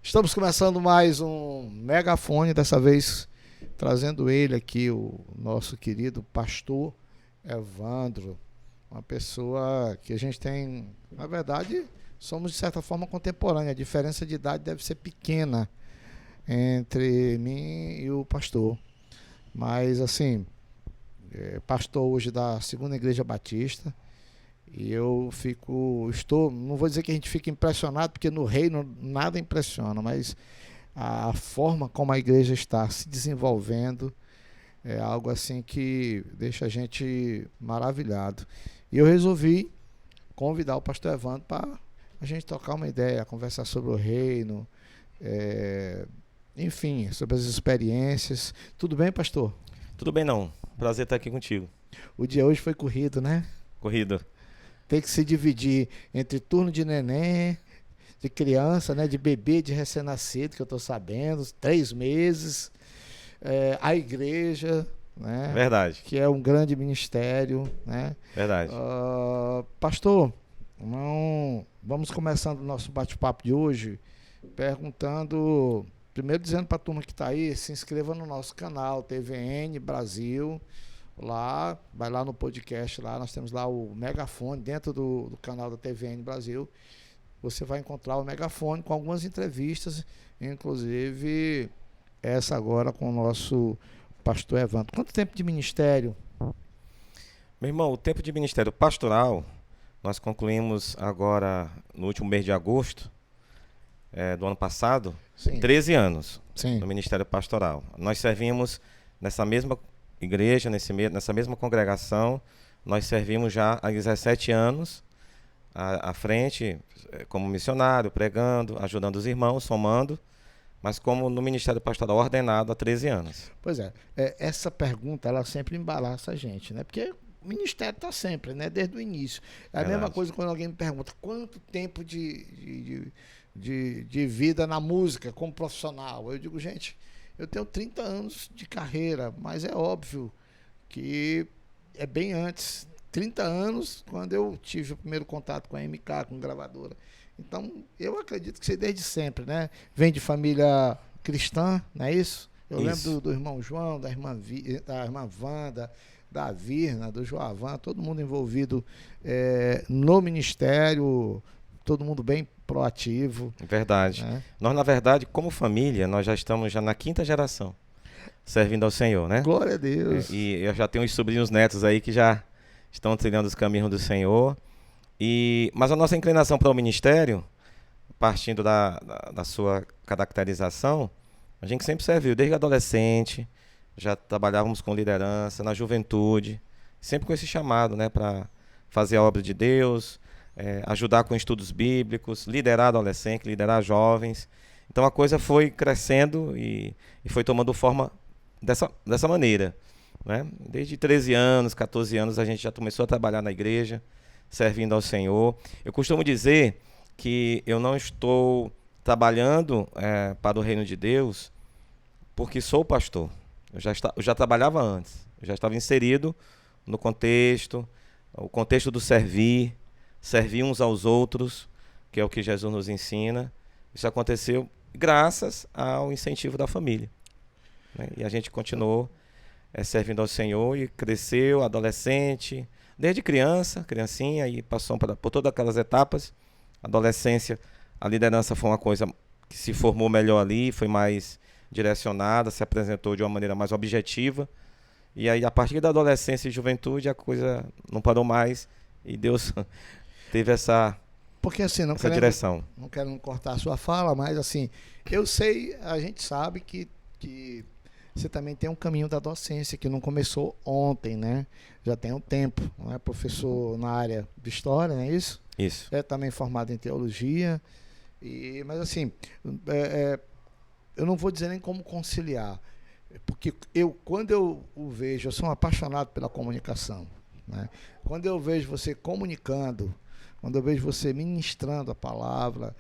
Estamos começando mais um megafone, dessa vez trazendo ele aqui, o nosso querido pastor Evandro, uma pessoa que a gente tem, na verdade, somos de certa forma contemporânea, a diferença de idade deve ser pequena entre mim e o pastor, mas assim, pastor hoje da Segunda Igreja Batista. E não vou dizer que a gente fica impressionado, porque no reino nada impressiona, mas a forma como a igreja está se desenvolvendo é algo assim que deixa a gente maravilhado. E eu resolvi convidar o pastor Evandro para a gente trocar uma ideia, conversar sobre o reino, enfim, sobre as experiências. Tudo bem, pastor? Tudo bem, não. Prazer estar aqui contigo. O dia hoje foi corrido, né? Corrido. Tem que se dividir entre turno de neném, de criança, né, de bebê, de recém-nascido, que eu estou sabendo, 3 meses, a igreja, né, Verdade. que é um grande ministério, né. Verdade. Pastor, vamos começando o nosso bate-papo de hoje, perguntando, primeiro dizendo para a turma que está aí, se inscreva no nosso canal, TVN Brasil. Vai lá no podcast, nós temos lá o megafone dentro do canal da TVN Brasil. Você vai encontrar o megafone com algumas entrevistas, inclusive essa agora com o nosso pastor Evandro. Quanto tempo de ministério? Meu irmão, o tempo de ministério pastoral, nós concluímos agora no último mês de agosto do ano passado. Sim. 13 anos. Sim. No ministério pastoral. Nós servimos nessa mesma igreja, nessa mesma congregação. Nós servimos já há 17 anos à frente, como missionário, pregando, ajudando os irmãos, somando, mas como no ministério pastoral ordenado há 13 anos. Pois essa pergunta, ela sempre embaraça a gente, né? Porque o ministério está sempre, né? Desde o início. É a mesma coisa quando alguém me pergunta quanto tempo de vida na música como profissional. Eu digo, gente, eu tenho 30 anos de carreira, mas é óbvio que é bem antes. 30 anos, quando eu tive o primeiro contato com a MK, com gravadora. Então, eu acredito que você desde sempre, né? Vem de família cristã, não é isso? Eu lembro do irmão João, da irmã Wanda, da Virna, do Joavan, todo mundo envolvido no ministério, todo mundo bem proativo. Verdade. Né? Nós, na verdade, como família, nós já estamos na 5ª geração servindo ao Senhor, né? Glória a Deus. E eu já tenho uns sobrinhos netos aí que já estão trilhando os caminhos do Senhor. Mas a nossa inclinação para o ministério, partindo da sua caracterização, a gente sempre serviu, desde adolescente, já trabalhávamos com liderança, na juventude, sempre com esse chamado, né, para fazer a obra de Deus, ajudar com estudos bíblicos, liderar adolescentes, liderar jovens. Então a coisa foi crescendo e foi tomando forma dessa maneira, né? Desde 13 anos, 14 anos a gente já começou a trabalhar na igreja, servindo ao Senhor. Eu costumo dizer que eu não estou trabalhando para o reino de Deus porque sou pastor. Eu já trabalhava antes, eu já estava inserido no contexto, o contexto do servir uns aos outros, que é o que Jesus nos ensina. Isso aconteceu graças ao incentivo da família, né? E a gente continuou servindo ao Senhor e cresceu, adolescente, desde criancinha, e passou por todas aquelas etapas. Adolescência, a liderança foi uma coisa que se formou melhor ali, foi mais direcionada, se apresentou de uma maneira mais objetiva. E aí, a partir da adolescência e juventude, a coisa não parou mais e Deus teve essa direção. Não quero cortar a sua fala, mas assim, a gente sabe que você também tem um caminho da docência que não começou ontem, né? Já tem um tempo, não é? Professor na área de história, não é isso? Isso. É também formado em teologia, mas assim, eu não vou dizer nem como conciliar, porque quando eu o vejo, eu sou um apaixonado pela comunicação, né? Quando eu vejo você comunicando, quando eu vejo você ministrando a palavra,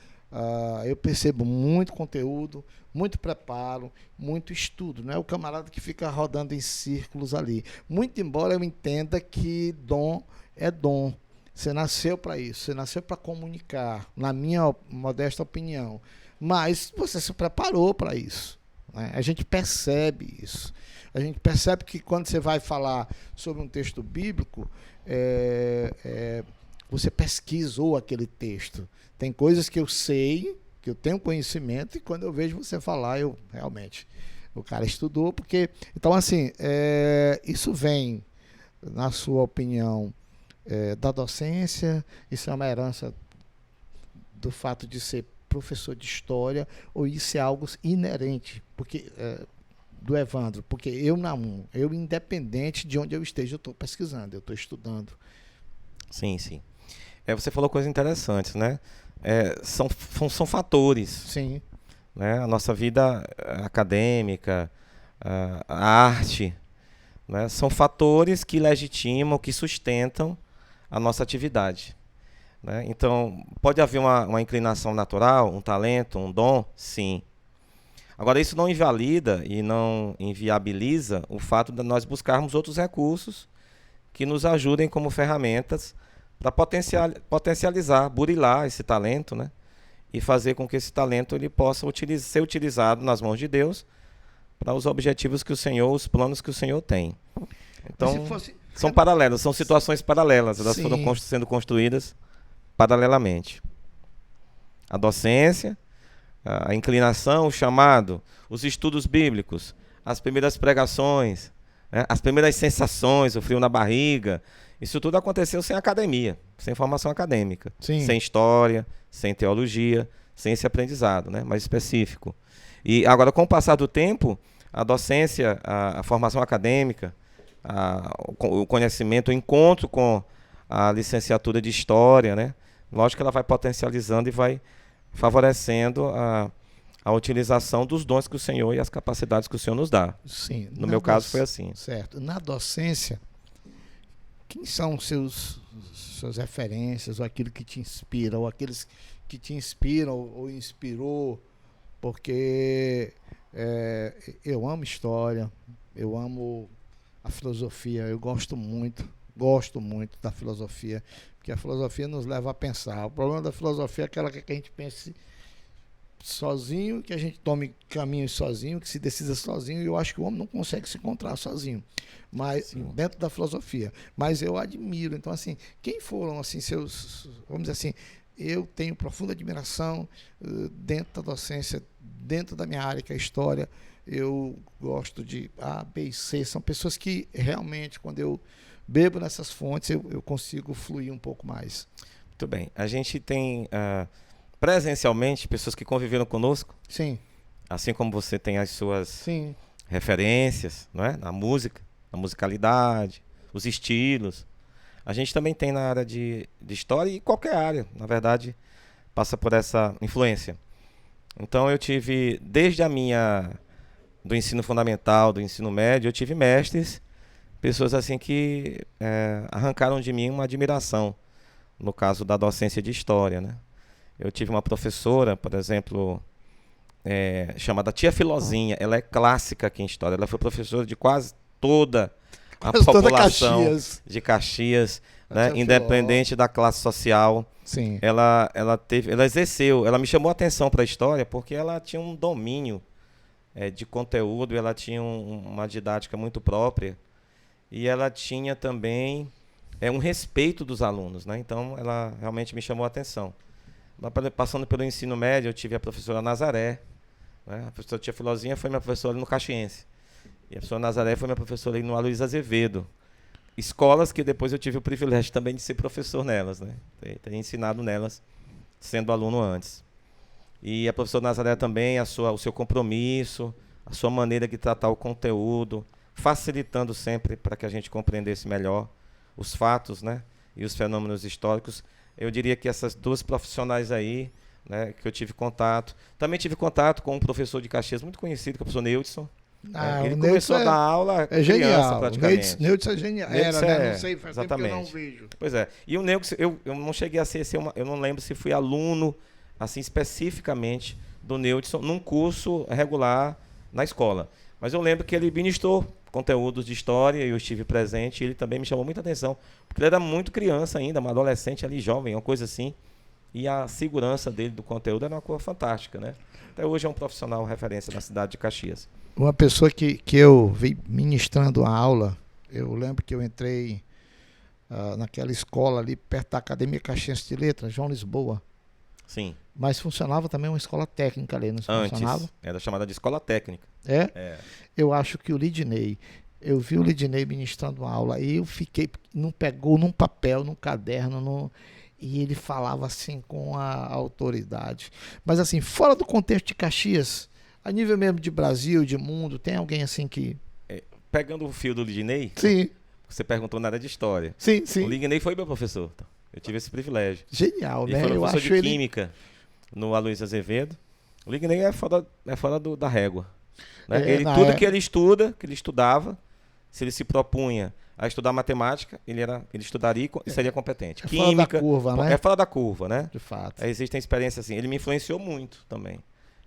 eu percebo muito conteúdo, muito preparo, muito estudo. Não é o camarada que fica rodando em círculos ali. Muito embora eu entenda que dom é dom. Você nasceu para isso, você nasceu para comunicar, na minha modesta opinião. Mas você se preparou para isso, né? A gente percebe isso. A gente percebe que quando você vai falar sobre um texto bíblico, você pesquisou aquele texto. Tem coisas que eu sei, que eu tenho conhecimento, e quando eu vejo você falar, eu realmente, o cara estudou, porque... Então, assim, isso vem, na sua opinião, da docência, isso é uma herança do fato de ser professor de história, ou isso é algo inerente, porque... do Evandro, porque eu independente de onde eu esteja, eu estou pesquisando, eu estou estudando. Sim, sim. Você falou coisas interessantes, né? São fatores. Sim. Né? A nossa vida acadêmica, a arte, né? São fatores que legitimam, que sustentam a nossa atividade. Né? Então, pode haver uma inclinação natural, um talento, um dom? Sim. Agora, isso não invalida e não inviabiliza o fato de nós buscarmos outros recursos que nos ajudem como ferramentas para potencializar, burilar esse talento, né? E fazer com que esse talento ele possa ser utilizado nas mãos de Deus para os objetivos que o Senhor, os planos que o Senhor tem. Então, são paralelos, são situações paralelas, elas foram sendo construídas paralelamente. A docência, a inclinação, o chamado, os estudos bíblicos, as primeiras pregações, né, as primeiras sensações, o frio na barriga, isso tudo aconteceu sem academia, sem formação acadêmica, sem história, sem teologia, sem esse aprendizado, né, mais específico. E agora, com o passar do tempo, a docência, a formação acadêmica, o conhecimento, o encontro com a licenciatura de História, né, lógico que ela vai potencializando e vai favorecendo a utilização dos dons que o Senhor e as capacidades que o Senhor nos dá. Sim. No meu caso foi assim. Certo. Na docência, quem são suas referências, ou aquilo que te inspira, ou aqueles que te inspiram ou inspirou? Porque eu amo história, eu amo a filosofia, eu gosto muito da filosofia, porque a filosofia nos leva a pensar. O problema da filosofia é aquela que a gente pense sozinho, que a gente tome caminhos sozinho, que se decida sozinho, e eu acho que o homem não consegue se encontrar sozinho, mas dentro da filosofia. Mas eu admiro, então, assim, quem foram, assim, vamos dizer assim, eu tenho profunda admiração dentro da docência, dentro da minha área, que é a história. Eu gosto de A, B e C, são pessoas que realmente, quando eu bebo nessas fontes, eu consigo fluir um pouco mais. Muito bem. A gente tem presencialmente pessoas que conviveram conosco. Sim. Assim como você tem as suas referências, não é? Na música, na musicalidade, os estilos. A gente também tem na área de história, e qualquer área, na verdade, passa por essa influência. Então eu tive, desde do ensino fundamental, do ensino médio, eu tive mestres, pessoas assim que arrancaram de mim uma admiração, no caso da docência de história, né? Eu tive uma professora, por exemplo, chamada Tia Filozinha. Ela é clássica aqui em história. Ela foi professora de quase toda a população de Caxias, né? Independente da classe social. Sim. Ela exerceu, ela me chamou a atenção para a história porque ela tinha um domínio de conteúdo, ela tinha uma didática muito própria, e ela tinha também um respeito dos alunos, né? Então ela realmente me chamou a atenção. Passando pelo ensino médio, eu tive a professora Nazaré, né? A professora Tia Filozinha foi minha professora ali no Caxiense, e a professora Nazaré foi minha professora ali no Aloysio Azevedo. Escolas que depois eu tive o privilégio também de ser professor nelas, né? Ter ensinado nelas, sendo aluno antes. E a professora Nazaré também, o seu compromisso, a sua maneira de tratar o conteúdo, facilitando sempre para que a gente compreendesse melhor os fatos, né? E os fenômenos históricos. Eu diria que essas duas profissionais aí, né, que eu tive contato. Também tive contato com um professor de Caxias muito conhecido, que é o professor Neudson. Ele começou a dar aula criança, praticamente. O Neudson é genial. Né? Não sei, faz tempo que eu não vejo. Pois é. E o Neudson, eu não cheguei a eu não lembro se fui aluno, assim, especificamente, do Neudson, num curso regular na escola. Mas eu lembro que ele ministrou conteúdos de história e eu estive presente, e ele também me chamou muita atenção, porque ele era muito criança ainda, um adolescente ali, jovem, uma coisa assim, e a segurança dele do conteúdo era uma coisa fantástica, né? Até hoje é um profissional referência na cidade de Caxias. Uma pessoa que eu vi ministrando a aula, eu lembro que eu entrei naquela escola ali perto da Academia Caxiense de Letras, João Lisboa. Sim. Mas funcionava também uma escola técnica ali, não funcionava? Antes, era chamada de escola técnica. É? Eu acho que o Lidney, eu vi o Lidney ministrando uma aula e eu fiquei, não pegou num papel, num caderno, e ele falava assim com a autoridade. Mas assim, fora do contexto de Caxias, a nível mesmo de Brasil, de mundo, tem alguém assim que... Pegando o fio do Lidney, Sim. Você perguntou na área de história. Sim, sim. O Lidney foi meu professor. Eu tive esse privilégio. Genial, né? Ele foi Eu professor acho de química no Aloysio Azevedo. O Lidney é fora da régua. Né? Tudo que ele estudava, se ele se propunha a estudar matemática, ele estudaria e seria competente. É Química, fora da curva, né? É fora da curva, né? De fato. Existem experiências assim. Ele me influenciou muito também.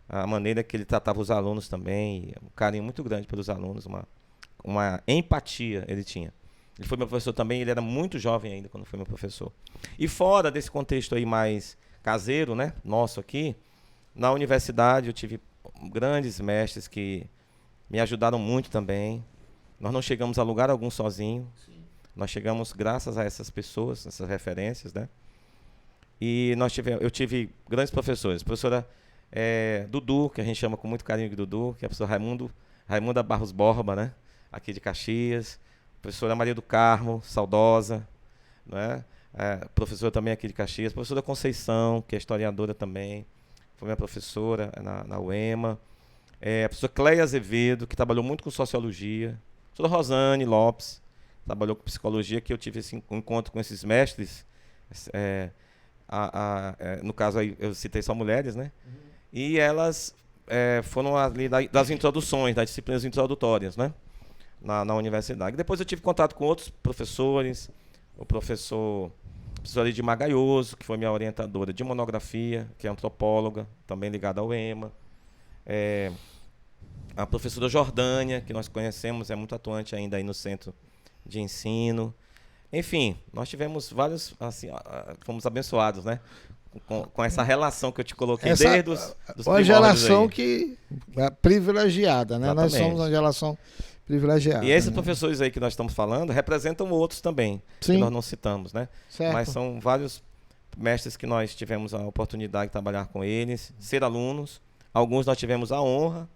A maneira que ele tratava os alunos também, um carinho muito grande pelos alunos, uma empatia ele tinha. Ele foi meu professor também, ele era muito jovem ainda quando foi meu professor. E fora desse contexto aí mais caseiro, né, nosso aqui, na universidade eu tive grandes mestres que me ajudaram muito também. Nós não chegamos a lugar algum sozinho. Sim. Nós chegamos graças a essas pessoas, essas referências, né? E eu tive grandes professores. Professora Dudu, que a gente chama com muito carinho de Dudu, que é a professora Raimunda Barros Borba, né? Aqui de Caxias. Professora Maria do Carmo, saudosa, né? Professora também aqui de Caxias. Professora Conceição, que é historiadora também, foi minha professora na UEMA. A professora Cleia Azevedo, que trabalhou muito com sociologia. A professora Rosane Lopes, trabalhou com psicologia, que eu tive esse encontro com esses mestres. No caso aí, eu citei só mulheres, né? Uhum. E elas foram ali das introduções, das disciplinas introdutórias, né? Na universidade. Depois eu tive contato com outros professores, o professor Lidia Gaioso, que foi minha orientadora de monografia, que é antropóloga, também ligada ao EMA. A professora Jordânia, que nós conhecemos, é muito atuante ainda aí no centro de ensino. Enfim, nós tivemos vários, assim, fomos abençoados, né? Com essa relação que eu te coloquei desde os uma geração que é privilegiada, né? Exatamente. Nós somos uma geração privilegiada. E esses professores aí que nós estamos falando representam outros também, sim, que nós não citamos, né? Certo. Mas são vários mestres que nós tivemos a oportunidade de trabalhar com eles, ser alunos. Alguns nós tivemos a honra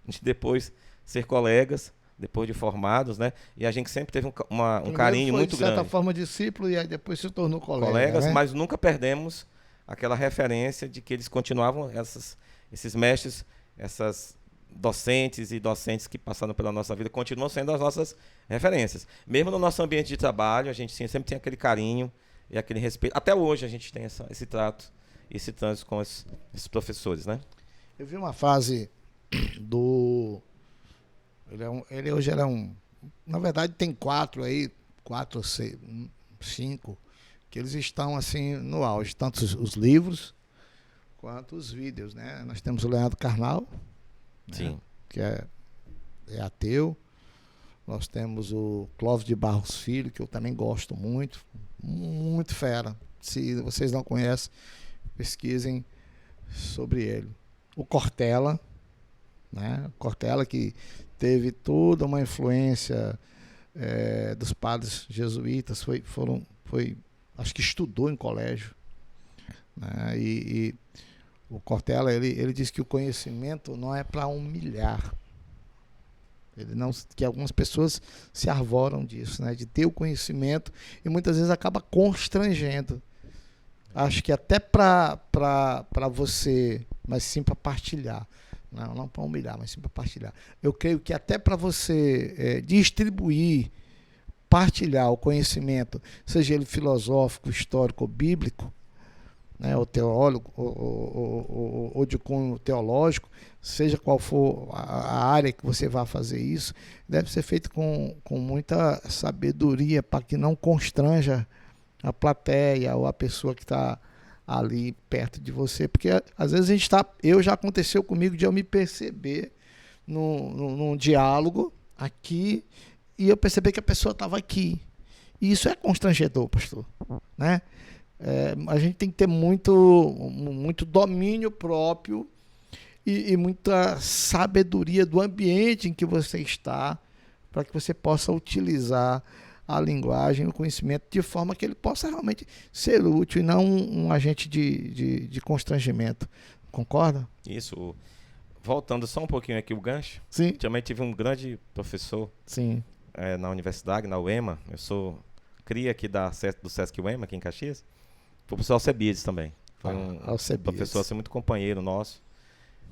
de depois ser colegas, depois de formados, né? E a gente sempre teve um carinho muito grande. De certa forma discípulo e aí depois se tornou colegas, né? Mas nunca perdemos aquela referência de que eles continuavam, esses mestres, essas docentes e docentes que passaram pela nossa vida, continuam sendo as nossas referências. Mesmo no nosso ambiente de trabalho, a gente sempre tem aquele carinho e aquele respeito. Até hoje a gente tem esse trato, esse trânsito com esses professores, né? Eu vi uma fase do... Ele hoje era na verdade tem 4 ou 5, que eles estão assim no auge, tanto os livros quanto os vídeos, né? Nós temos o Leandro Carnal, sim, né? Que é ateu. Nós temos o Clóvis de Barros Filho, que eu também gosto muito, muito fera. Se vocês não conhecem, pesquisem sobre ele. O Cortella, né? Cortella, que teve toda uma influência dos padres jesuítas, acho que estudou em colégio, né? E o Cortella, ele diz que o conhecimento não é para humilhar. Que algumas pessoas se arvoram disso, né? De ter o conhecimento e muitas vezes acaba constrangendo. Acho que até para você, mas sim para partilhar. Não para humilhar, mas sim para partilhar. Eu creio que até para você distribuir, partilhar o conhecimento, seja ele filosófico, histórico ou bíblico, né, ou teólogo, ou de cunho teológico, seja qual for a área que você vá fazer isso, deve ser feito com muita sabedoria para que não constranja a plateia ou a pessoa que está ali perto de você, porque às vezes já aconteceu comigo de eu me perceber num diálogo aqui e eu percebi que a pessoa estava aqui. E isso é constrangedor, pastor, né? A gente tem que ter muito domínio próprio e muita sabedoria do ambiente em que você está para que você possa utilizar a linguagem, o conhecimento, de forma que ele possa realmente ser útil e não um agente de constrangimento. Concorda? Isso. Voltando só um pouquinho aqui o gancho, Sim. também tive um grande professor Sim. na universidade, na UEMA. Eu sou cria aqui do Sesc UEMA, aqui em Caxias. Foi o professor Alcebiades também. Foi um professor assim, muito companheiro nosso.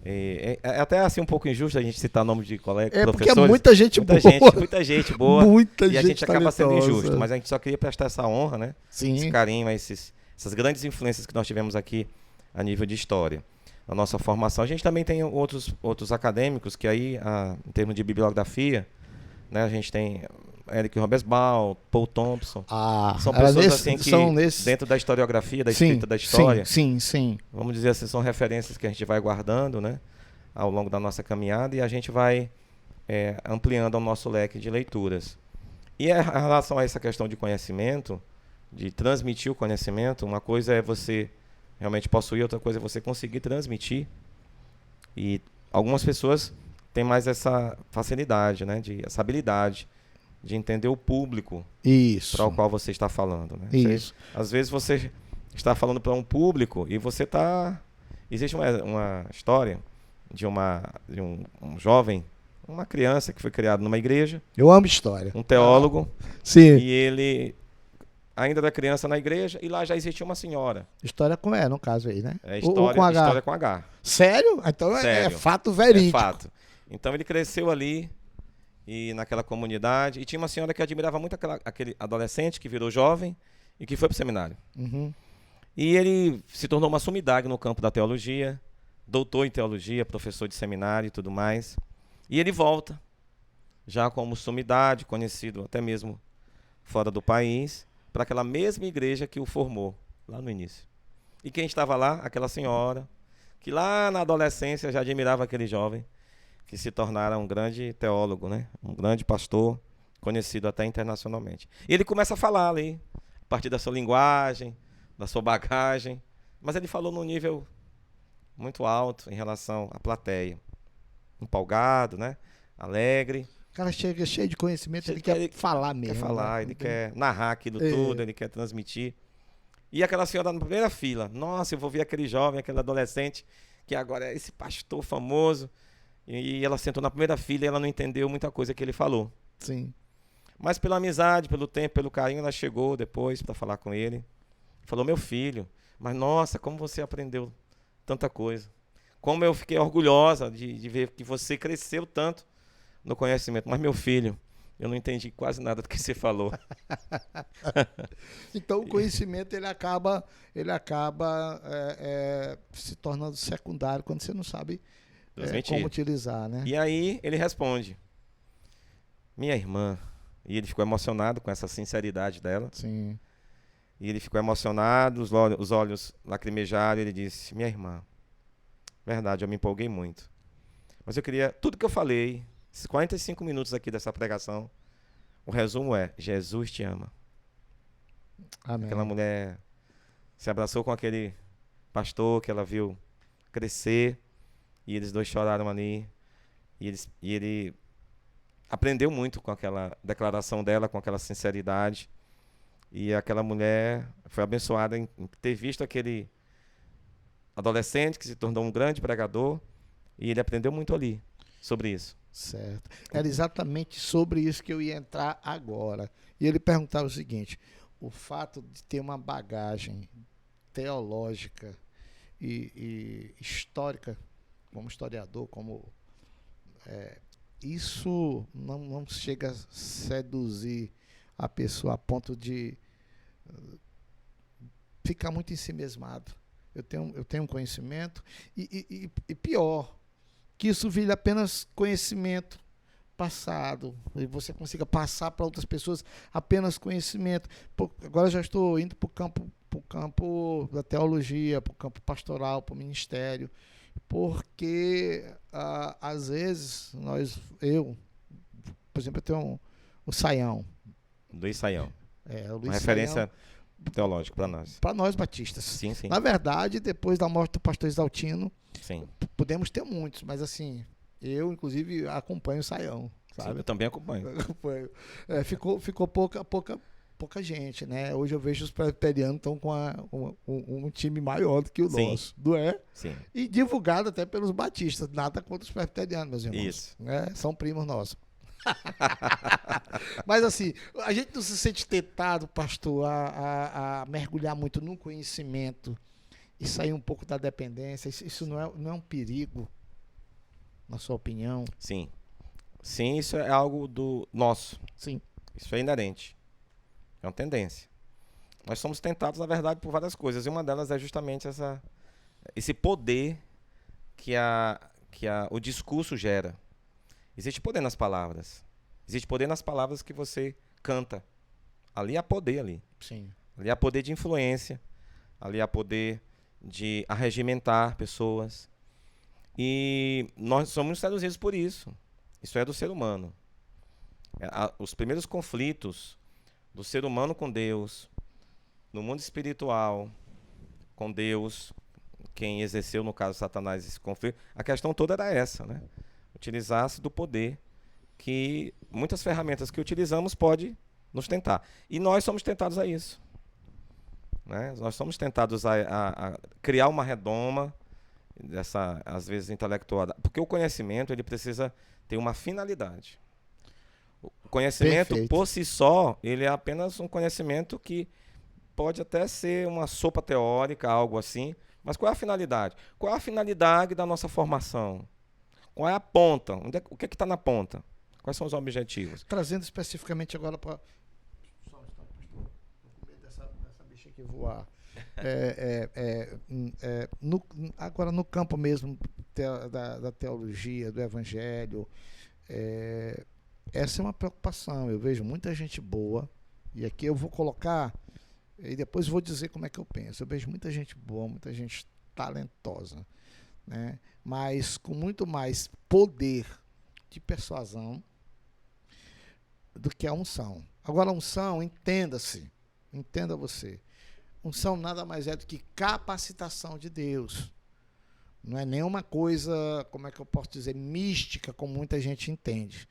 É até assim um pouco injusto a gente citar nome de colegas, professores. Porque é muita gente boa. Muita gente boa. Muita e a gente acaba sendo talentosa. injusto. Mas a gente só queria prestar essa honra, né? Sim. Esse carinho, essas grandes influências que nós tivemos aqui a nível de história. Na nossa formação. A gente também tem outros acadêmicos que aí, em termos de bibliografia, né, a gente tem Eric Robesbal, Paul Thompson. São pessoas assim que, dentro da historiografia, da escrita da história, sim. Vamos dizer assim, são referências que a gente vai guardando, né, ao longo da nossa caminhada, e a gente vai ampliando o nosso leque de leituras. E em relação a essa questão de conhecimento, de transmitir o conhecimento, uma coisa é você realmente possuir, outra coisa é você conseguir transmitir. E algumas pessoas têm mais essa facilidade, né, essa habilidade de entender o público para o qual você está falando, né? Isso. Às vezes você está falando para um público e você está... Existe uma história de um jovem, uma criança que foi criado numa igreja. Eu amo história. Um teólogo. Sim. E ele ainda era criança na igreja e lá já existia uma senhora. História com E, no caso aí, né? História com H. Sério? Então Sério. É fato verídico. É fato. Então ele cresceu ali e naquela comunidade, e tinha uma senhora que admirava muito aquele adolescente que virou jovem e que foi para o seminário. Uhum. E ele se tornou uma sumidade no campo da teologia, doutor em teologia, professor de seminário e tudo mais. E ele volta, já como sumidade, conhecido até mesmo fora do país, para aquela mesma igreja que o formou, lá no início. E quem estava lá? Aquela senhora, que lá na adolescência já admirava aquele jovem, que se tornara um grande teólogo, né? Um grande pastor, conhecido até internacionalmente. E ele começa a falar ali, a partir da sua linguagem, da sua bagagem, mas ele falou num nível muito alto em relação à plateia. Empolgado, né? Alegre. O cara chega cheio de conhecimento, ele quer falar mesmo. Quer falar, né? Ele quer narrar aquilo tudo, ele quer transmitir. E aquela senhora na primeira fila, nossa, eu vou ver aquele jovem, aquele adolescente, que agora é esse pastor famoso. E ela sentou na primeira fila e ela não entendeu muita coisa que ele falou. Sim. Mas pela amizade, pelo tempo, pelo carinho, ela chegou depois para falar com ele. Falou, meu filho, mas nossa, como você aprendeu tanta coisa. Como eu fiquei orgulhosa de ver que você cresceu tanto no conhecimento. Mas meu filho, eu não entendi quase nada do que você falou. Então o conhecimento ele acaba se tornando secundário quando você não sabe como utilizar, né? E aí ele responde, minha irmã, e ele ficou emocionado com essa sinceridade dela. Sim. E ele ficou emocionado, os olhos lacrimejaram, e ele disse, minha irmã, verdade, eu me empolguei muito. Mas eu queria, tudo que eu falei, esses 45 minutos aqui dessa pregação, o resumo é, Jesus te ama. Amém. Aquela mulher se abraçou com aquele pastor que ela viu crescer, e eles dois choraram ali, e ele aprendeu muito com aquela declaração dela, com aquela sinceridade, e aquela mulher foi abençoada em ter visto aquele adolescente que se tornou um grande pregador, e ele aprendeu muito ali sobre isso. Certo. Era exatamente sobre isso que eu ia entrar agora. E ele perguntava o seguinte, o fato de ter uma bagagem teológica e histórica, como historiador, isso não chega a seduzir a pessoa a ponto de ficar muito ensimesmado. Eu tenho um conhecimento e pior, que isso vire apenas conhecimento passado e você consiga passar para outras pessoas apenas conhecimento. Agora já estou indo para o campo da teologia, para o campo pastoral, para o ministério, porque às vezes por exemplo, eu tenho o Saião. Luiz Saião. O Uma Luiz referência teológica para nós. Para nós batistas. Sim, sim. Na verdade, depois da morte do pastor Exaltino, Sim. podemos ter muitos, mas assim, eu inclusive acompanho o Saião, sabe? Sim, eu também acompanho. Ficou pouca gente, né? Hoje eu vejo os presbiterianos estão com um time maior do que o Sim. nosso, não é? Sim. E divulgado até pelos batistas, nada contra os presbiterianos, meus irmãos. Isso. Né? São primos nossos. Mas assim, a gente não se sente tentado, pastor, a mergulhar muito no conhecimento e sair um pouco da dependência. Isso não é um perigo, na sua opinião? Sim. Sim, isso é algo do nosso. Sim. Isso é inerente. É uma tendência. Nós somos tentados, na verdade, por várias coisas. E uma delas é justamente esse poder que o discurso gera. Existe poder nas palavras. Existe poder nas palavras que você canta. Ali há poder ali. Sim. Ali há poder de influência. Ali há poder de arregimentar pessoas. E nós somos seduzidos por isso. Isso é do ser humano. Os primeiros conflitos do ser humano com Deus, no mundo espiritual, com Deus, quem exerceu, no caso Satanás, esse conflito, a questão toda era essa, né? Utilizasse do poder que muitas ferramentas que utilizamos pode nos tentar. E nós somos tentados a isso. Né? Nós somos tentados a criar uma redoma dessa, às vezes, intelectual. Porque o conhecimento, ele precisa ter uma finalidade. O conhecimento, Perfeito. por si só, ele é apenas um conhecimento que pode até ser uma sopa teórica, algo assim. Mas qual é a finalidade? Qual é a finalidade da nossa formação? Qual é a ponta? O que está na ponta? Quais são os objetivos? Trazendo especificamente agora para... Só um instante, pastor. Estou com medo dessa bicha aqui voar. Agora, no campo mesmo da teologia, do evangelho, essa é uma preocupação. Eu vejo muita gente boa, e aqui eu vou colocar, e depois vou dizer como é que eu penso. Eu vejo muita gente boa, muita gente talentosa, né? Mas com muito mais poder de persuasão do que a unção. Agora, a unção, entenda você, unção nada mais é do que capacitação de Deus. Não é nenhuma coisa, como é que eu posso dizer, mística, como muita gente entende.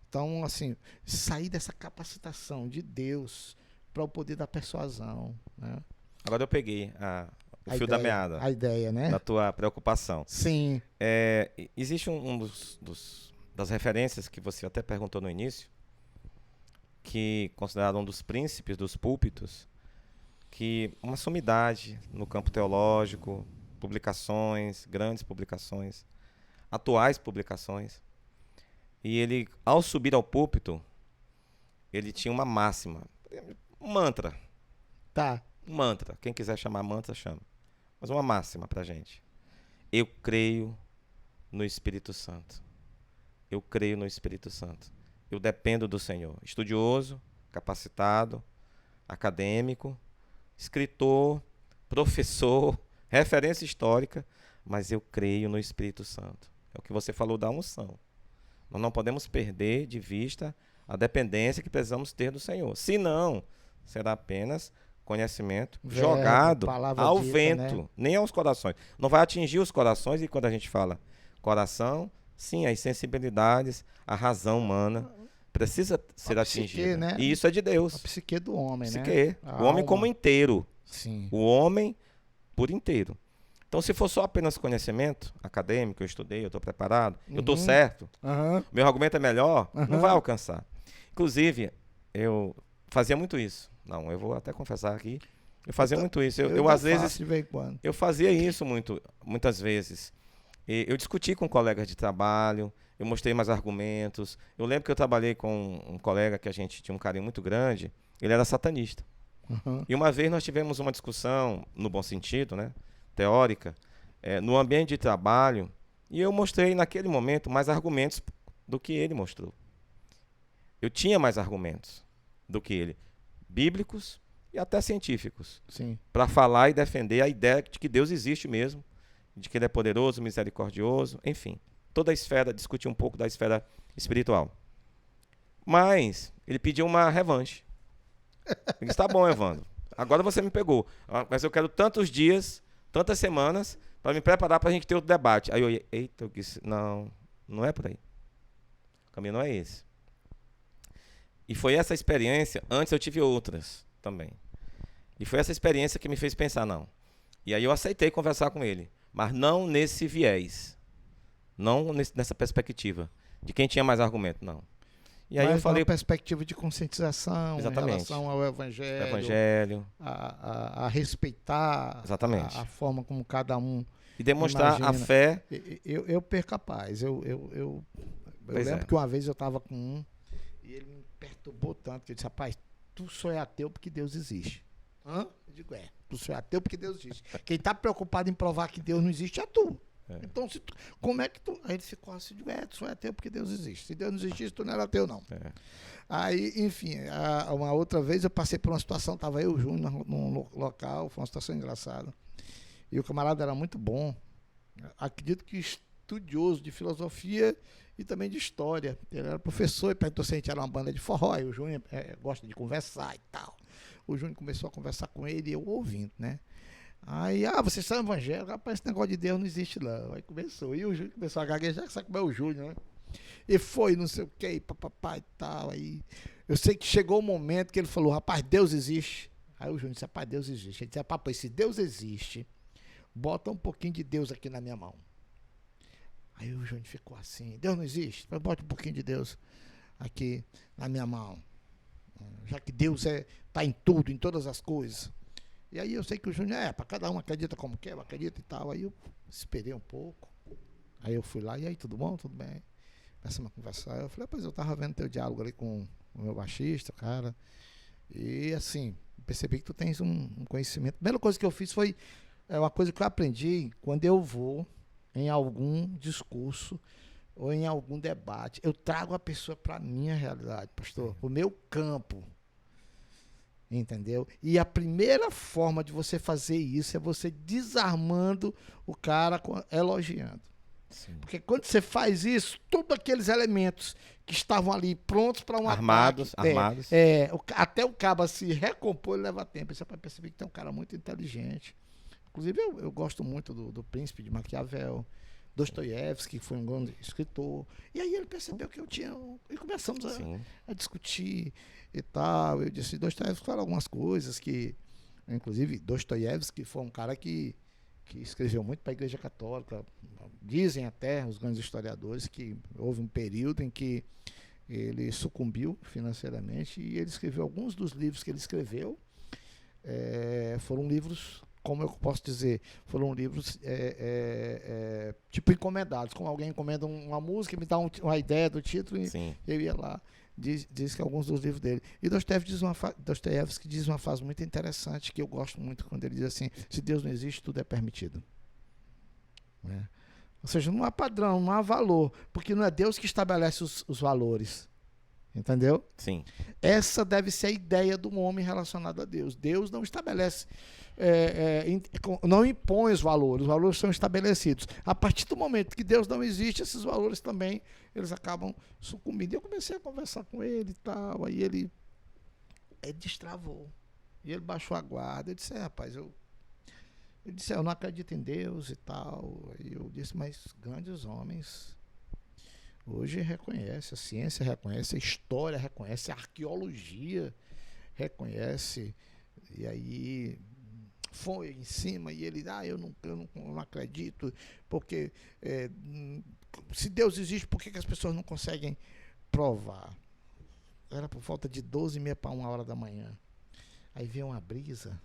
Então, assim, sair dessa capacitação de Deus para o poder da persuasão, né? Agora eu peguei o fio da meada. A ideia, né? Da tua preocupação. Sim. Existe das referências que você até perguntou no início, que considerado um dos príncipes dos púlpitos, que uma sumidade no campo teológico, publicações, grandes publicações, atuais publicações, e ele, ao subir ao púlpito, ele tinha uma máxima, um mantra. Tá. Um mantra, quem quiser chamar mantra, chama. Mas uma máxima pra gente. Eu creio no Espírito Santo. Eu creio no Espírito Santo. Eu dependo do Senhor. Estudioso, capacitado, acadêmico, escritor, professor, referência histórica, mas eu creio no Espírito Santo. É o que você falou da unção. Nós não podemos perder de vista a dependência que precisamos ter do Senhor. Senão, será apenas conhecimento jogado ao dita, vento, né? Nem aos corações. Não vai atingir os corações, e quando a gente fala coração, sim, as sensibilidades, a razão humana precisa ser atingida. Né? E isso é de Deus. A psique do homem, Psique. Né? O homem como inteiro. Sim. O homem por inteiro. Então, se for só apenas conhecimento acadêmico, eu estudei, eu estou preparado, eu estou certo, meu argumento é melhor, não vai alcançar. Inclusive, eu fazia muito isso. Não, eu vou até confessar aqui. Eu fazia muito isso. Eu às vezes, eu fazia isso muitas vezes. Eu discuti com colegas de trabalho, eu mostrei mais argumentos. Eu lembro que eu trabalhei com um colega que a gente tinha um carinho muito grande, ele era satanista. E uma vez nós tivemos uma discussão, no bom sentido, né, teórica, no ambiente de trabalho, e eu mostrei naquele momento mais argumentos do que ele mostrou. Eu tinha mais argumentos do que ele, bíblicos e até científicos, para falar e defender a ideia de que Deus existe mesmo, de que ele é poderoso, misericordioso, enfim. Toda a esfera, discutir um pouco da esfera espiritual. Mas ele pediu uma revanche. Ele disse, tá bom, Evandro, agora você me pegou, mas eu quero tantos dias, tantas semanas, para me preparar para a gente ter outro debate. Aí eu, eita, eu disse, não, não é por aí. O caminho não é esse. E foi essa experiência, antes eu tive outras também. E foi essa experiência que me fez pensar, não. E aí eu aceitei conversar com ele, mas não nesse viés, não nessa perspectiva, de quem tinha mais argumento, não. E aí mas eu falei, uma perspectiva de conscientização exatamente, em relação ao evangelho, a respeitar exatamente, a forma como cada um e demonstrar imagina. a fé. Eu perco a paz. Eu lembro que uma vez eu estava com um e ele me perturbou tanto que eu disse, rapaz, tu só é ateu porque Deus existe. Hã? Eu digo, tu só é ateu porque Deus existe. Quem está preocupado em provar que Deus não existe é tu. Então, como é que tu... Aí ele ficou assim, tu só é ateu porque Deus existe. Se Deus não existisse, tu não era ateu, não. Aí, enfim, uma outra vez eu passei por uma situação, estava eu e o Júnior num local, foi uma situação engraçada. E o camarada era muito bom. Acredito que estudioso de filosofia e também de história. Ele era professor e perguntou se a gente era uma banda de forró. E o Júnior gosta de conversar e tal. O Júnior começou a conversar com ele e eu ouvindo, né? Aí, vocês são evangélicos, rapaz, esse negócio de Deus não existe não. Aí começou, e o Júnior começou a gaguejar, sabe como é o Júnior, né? E foi, não sei o que, papapá e tal. Aí eu sei que chegou o momento que ele falou, rapaz, Deus existe. Aí o Júnior disse, rapaz, Deus existe. Ele disse, papai, se Deus existe, bota um pouquinho de Deus aqui na minha mão. Aí o Júnior ficou assim, Deus não existe, bota um pouquinho de Deus aqui na minha mão. Já que Deus está em tudo, em todas as coisas. E aí eu sei que o Júnior, para cada um acredita como quer, acredita e tal. Aí eu esperei um pouco. Aí eu fui lá, e aí, tudo bom? Tudo bem? Começamos a conversar. Eu falei, pois eu tava vendo teu diálogo ali com o meu baixista, cara. E assim, percebi que tu tens um conhecimento. A primeira coisa que eu fiz foi uma coisa que eu aprendi quando eu vou em algum discurso ou em algum debate. Eu trago a pessoa para a minha realidade, pastor, para o meu campo. Entendeu? E a primeira forma de você fazer isso é você desarmando o cara elogiando. Sim. Porque quando você faz isso, todos aqueles elementos que estavam ali prontos para um armados, até o cabo se recompor, leva tempo. Você vai perceber que tem um cara muito inteligente. Inclusive, eu gosto muito do Príncipe de Maquiavel, Dostoiévski, que foi um grande escritor. E aí ele percebeu que eu tinha... E começamos a discutir e tal. Eu disse, Dostoiévski fala algumas coisas que... Inclusive, Dostoiévski foi um cara que escreveu muito para a Igreja Católica. Dizem até os grandes historiadores que houve um período em que ele sucumbiu financeiramente e ele escreveu alguns dos livros que ele escreveu. Foram livros... Como eu posso dizer, foram livros tipo encomendados, como alguém encomenda uma música, me dá uma ideia do título e eu ia lá, diz que alguns dos livros dele. E Dostoiévski diz uma frase muito interessante que eu gosto muito quando ele diz assim, se Deus não existe, tudo é permitido. Ou seja, não há padrão, não há valor, porque não é Deus que estabelece os valores. Entendeu? Sim. Essa deve ser a ideia do homem relacionado a Deus. Deus não estabelece, não impõe os valores são estabelecidos. A partir do momento que Deus não existe, esses valores também, eles acabam sucumbindo. Eu comecei a conversar com ele e tal, aí ele destravou. E ele baixou a guarda. Eu disse, rapaz, eu não acredito em Deus e tal. Aí eu disse, mas grandes homens... Hoje reconhece, a ciência reconhece, a história reconhece, a arqueologia reconhece. E aí foi em cima e ele, eu não acredito, porque se Deus existe, por que as pessoas não conseguem provar? Era por volta de 12h30 para 1h da manhã. Aí veio uma brisa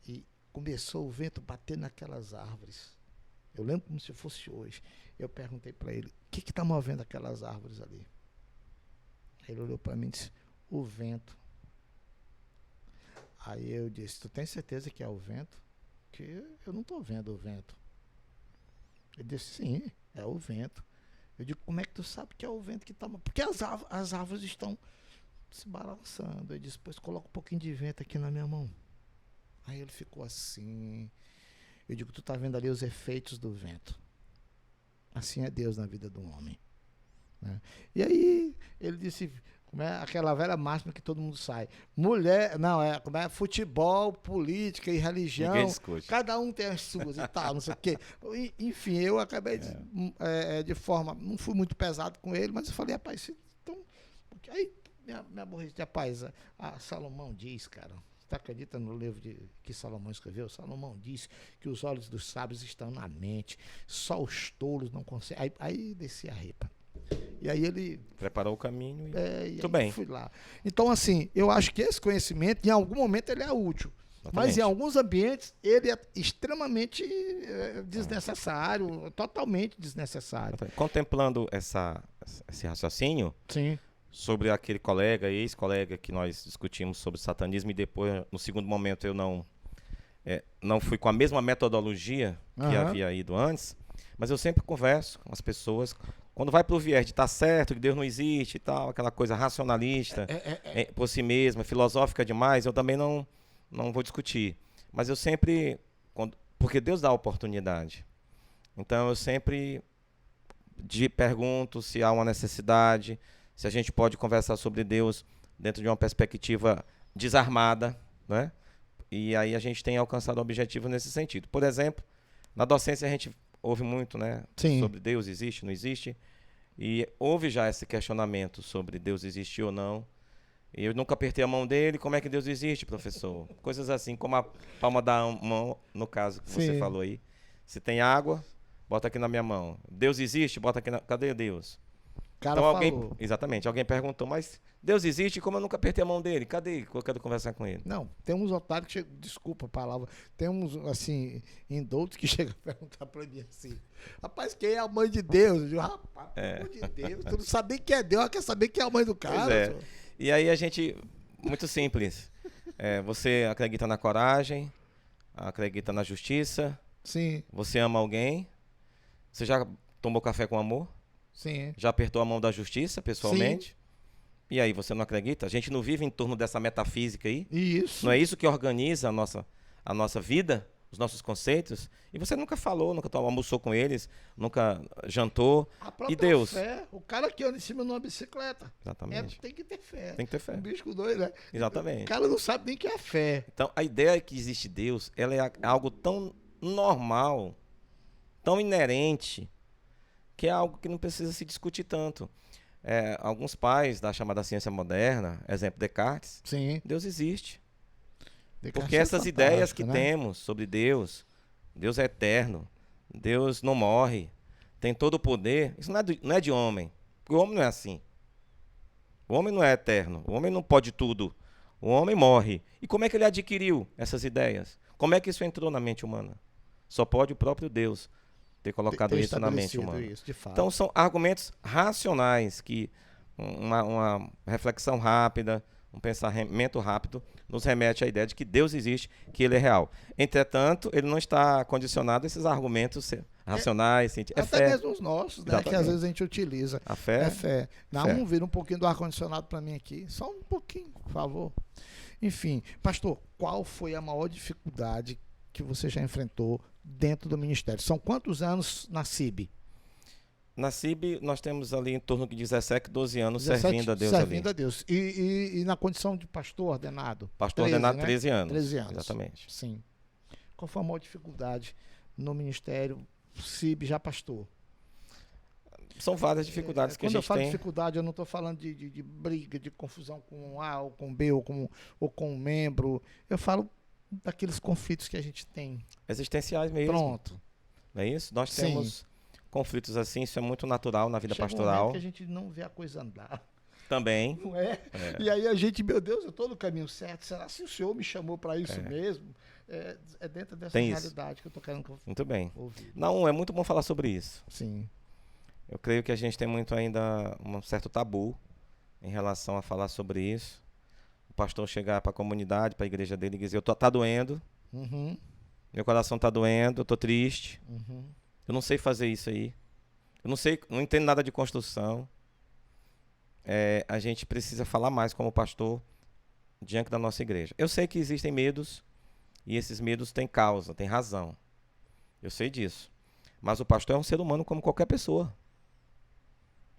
e começou o vento bater naquelas árvores. Eu lembro como se fosse hoje. Eu perguntei para ele, o que está movendo aquelas árvores ali? Ele olhou para mim e disse, o vento. Aí eu disse, tu tem certeza que é o vento? Que eu não estou vendo o vento. Ele disse, sim, é o vento. Eu digo, como é que tu sabe que é o vento que está... Porque as árvores estão se balançando. Eu disse, pois coloca um pouquinho de vento aqui na minha mão. Aí ele ficou assim... Eu digo, tu tá vendo ali os efeitos do vento. Assim é Deus na vida do homem. Né? E aí ele disse, como é aquela velha máxima que todo mundo sai. Mulher, não, como é futebol, política e religião. Ninguém discute. Cada um tem as suas e tal, não sei o quê. Enfim, eu acabei de forma, não fui muito pesado com ele, mas eu falei, rapaz, então, aí me aborreci, rapaz, a Salomão diz, cara, você acredita no livro que Salomão escreveu? Salomão diz que os olhos dos sábios estão na mente, só os tolos não conseguem. Aí desci a repa. E aí ele preparou o caminho e tudo bem. Fui lá. Então, assim, eu acho que esse conhecimento, em algum momento, ele é útil. Exatamente. Mas em alguns ambientes ele é extremamente desnecessário, totalmente desnecessário. Contemplando esse raciocínio, sim, sobre aquele colega, ex-colega que nós discutimos sobre satanismo, e depois, no segundo momento, eu não fui com a mesma metodologia que havia ido antes, mas eu sempre converso com as pessoas, quando vai para o viés de estar certo, que Deus não existe e tal, aquela coisa racionalista, por si mesma, filosófica demais, eu também não vou discutir. Mas eu sempre, porque Deus dá a oportunidade, então eu sempre pergunto se há uma necessidade, se a gente pode conversar sobre Deus dentro de uma perspectiva desarmada, né? E aí a gente tem alcançado o objetivo nesse sentido. Por exemplo, na docência a gente ouve muito, né? Sim. Sobre Deus existe, não existe. E houve já esse questionamento sobre Deus existe ou não. E eu nunca apertei a mão dele, como é que Deus existe, professor? Coisas assim, como a palma da mão, no caso que você falou aí. Se tem água, bota aqui na minha mão. Deus existe, bota aqui Cadê Deus? Cara, então exatamente, alguém perguntou, mas Deus existe, como eu nunca apertei a mão dele? Cadê? Eu quero conversar com ele. Não, tem uns otários que chegam, desculpa a palavra, tem uns, assim, indoutos que chegam a perguntar pra mim assim, rapaz, quem é a mãe de Deus? Eu digo, rapaz, pelo amor de Deus, tu não sabe nem quem é Deus, quer saber quem é a mãe do cara. E aí a gente, muito simples, você acredita na coragem, acredita na justiça, sim. Você ama alguém, você já tomou café com amor? Sim. Já apertou a mão da justiça pessoalmente? Sim. E aí, você não acredita? A gente não vive em torno dessa metafísica aí? Isso. Não é isso que organiza a nossa vida, os nossos conceitos? E você nunca falou, nunca almoçou com eles, nunca jantou. A própria e Deus? Fé, o cara que anda em cima numa bicicleta. Exatamente. Tem que ter fé. Tem que ter fé. Um bicho com dois, né? Exatamente. O cara não sabe nem o que é fé. Então, a ideia que existe Deus, ela é algo tão normal, tão inerente, que é algo que não precisa se discutir tanto. Alguns pais da chamada ciência moderna, exemplo Descartes, sim. Deus existe. Descartes porque essas ideias que né? temos sobre Deus é eterno, Deus não morre, tem todo o poder, isso não é de homem, porque o homem não é assim. O homem não é eterno, o homem não pode tudo, o homem morre. E como é que ele adquiriu essas ideias? Como é que isso entrou na mente humana? Só pode o próprio Deus ter colocado isso na mente humana. Isso, de fato. Então são argumentos racionais que uma reflexão rápida, um pensamento rápido nos remete à ideia de que Deus existe, que ele é real. Entretanto, ele não está condicionado a esses argumentos racionais, até fé. mesmo os nossos, né, que às vezes a gente utiliza. A fé é fé. Vamos vir um pouquinho do ar-condicionado para mim aqui, só um pouquinho, por favor. Enfim, pastor, qual foi a maior dificuldade que você já enfrentou dentro do ministério? São quantos anos na CIB? Na CIB, nós temos ali em torno de 17, 12 anos servindo a Deus ali. Servindo a Deus. E na condição de pastor ordenado? Pastor 13, ordenado, né? 13 anos. 13 anos. Exatamente. Sim. Qual foi a maior dificuldade no ministério CIB já pastor? São várias dificuldades que a gente tem. Quando eu falo dificuldade, eu não estou falando de briga, de confusão com um A ou com B ou com um membro. Eu falo daqueles conflitos que a gente tem. Existenciais mesmo. Pronto. Não é isso? Nós temos conflitos assim, isso é muito natural na vida pastoral. Que a gente não vê a coisa andar. Também. Não é? E aí a gente, meu Deus, eu estou no caminho certo. Será que o Senhor me chamou para isso mesmo? É dentro dessa realidade que eu estou querendo muito bem. ouvir. Não, é muito bom falar sobre isso. Sim. Eu creio que a gente tem muito ainda um certo tabu em relação a falar sobre isso. O pastor chegar para a comunidade, para a igreja dele e dizer, tá doendo, meu coração tá doendo, eu tô triste, eu não sei fazer isso aí, eu não entendo nada de construção. A gente precisa falar mais como pastor diante da nossa igreja. Eu sei que existem medos, e esses medos têm causa, têm razão. Eu sei disso. Mas o pastor é um ser humano como qualquer pessoa.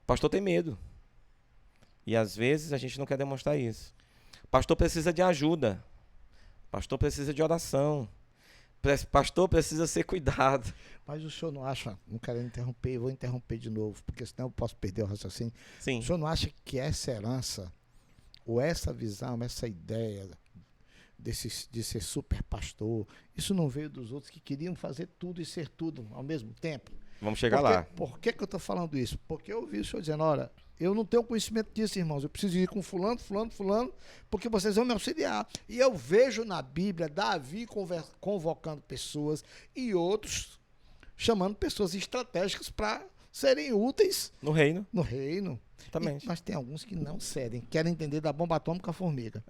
O pastor tem medo. E às vezes a gente não quer demonstrar isso. O pastor precisa de ajuda. O pastor precisa de oração. O pastor precisa ser cuidado. Mas o senhor não acha, não quero interromper, vou interromper de novo, porque senão eu posso perder o raciocínio. Sim. O senhor não acha que essa herança, ou essa visão, essa ideia de ser super pastor, isso não veio dos outros que queriam fazer tudo e ser tudo ao mesmo tempo? Vamos chegar lá. Por que eu estou falando isso? Porque eu ouvi o senhor dizendo, olha, eu não tenho conhecimento disso, irmãos, eu preciso ir com fulano, porque vocês vão me auxiliar. E eu vejo na Bíblia Davi convocando pessoas e outros chamando pessoas estratégicas para serem úteis no reino. Exatamente. Mas tem alguns que não cedem, querem entender da bomba atômica formiga.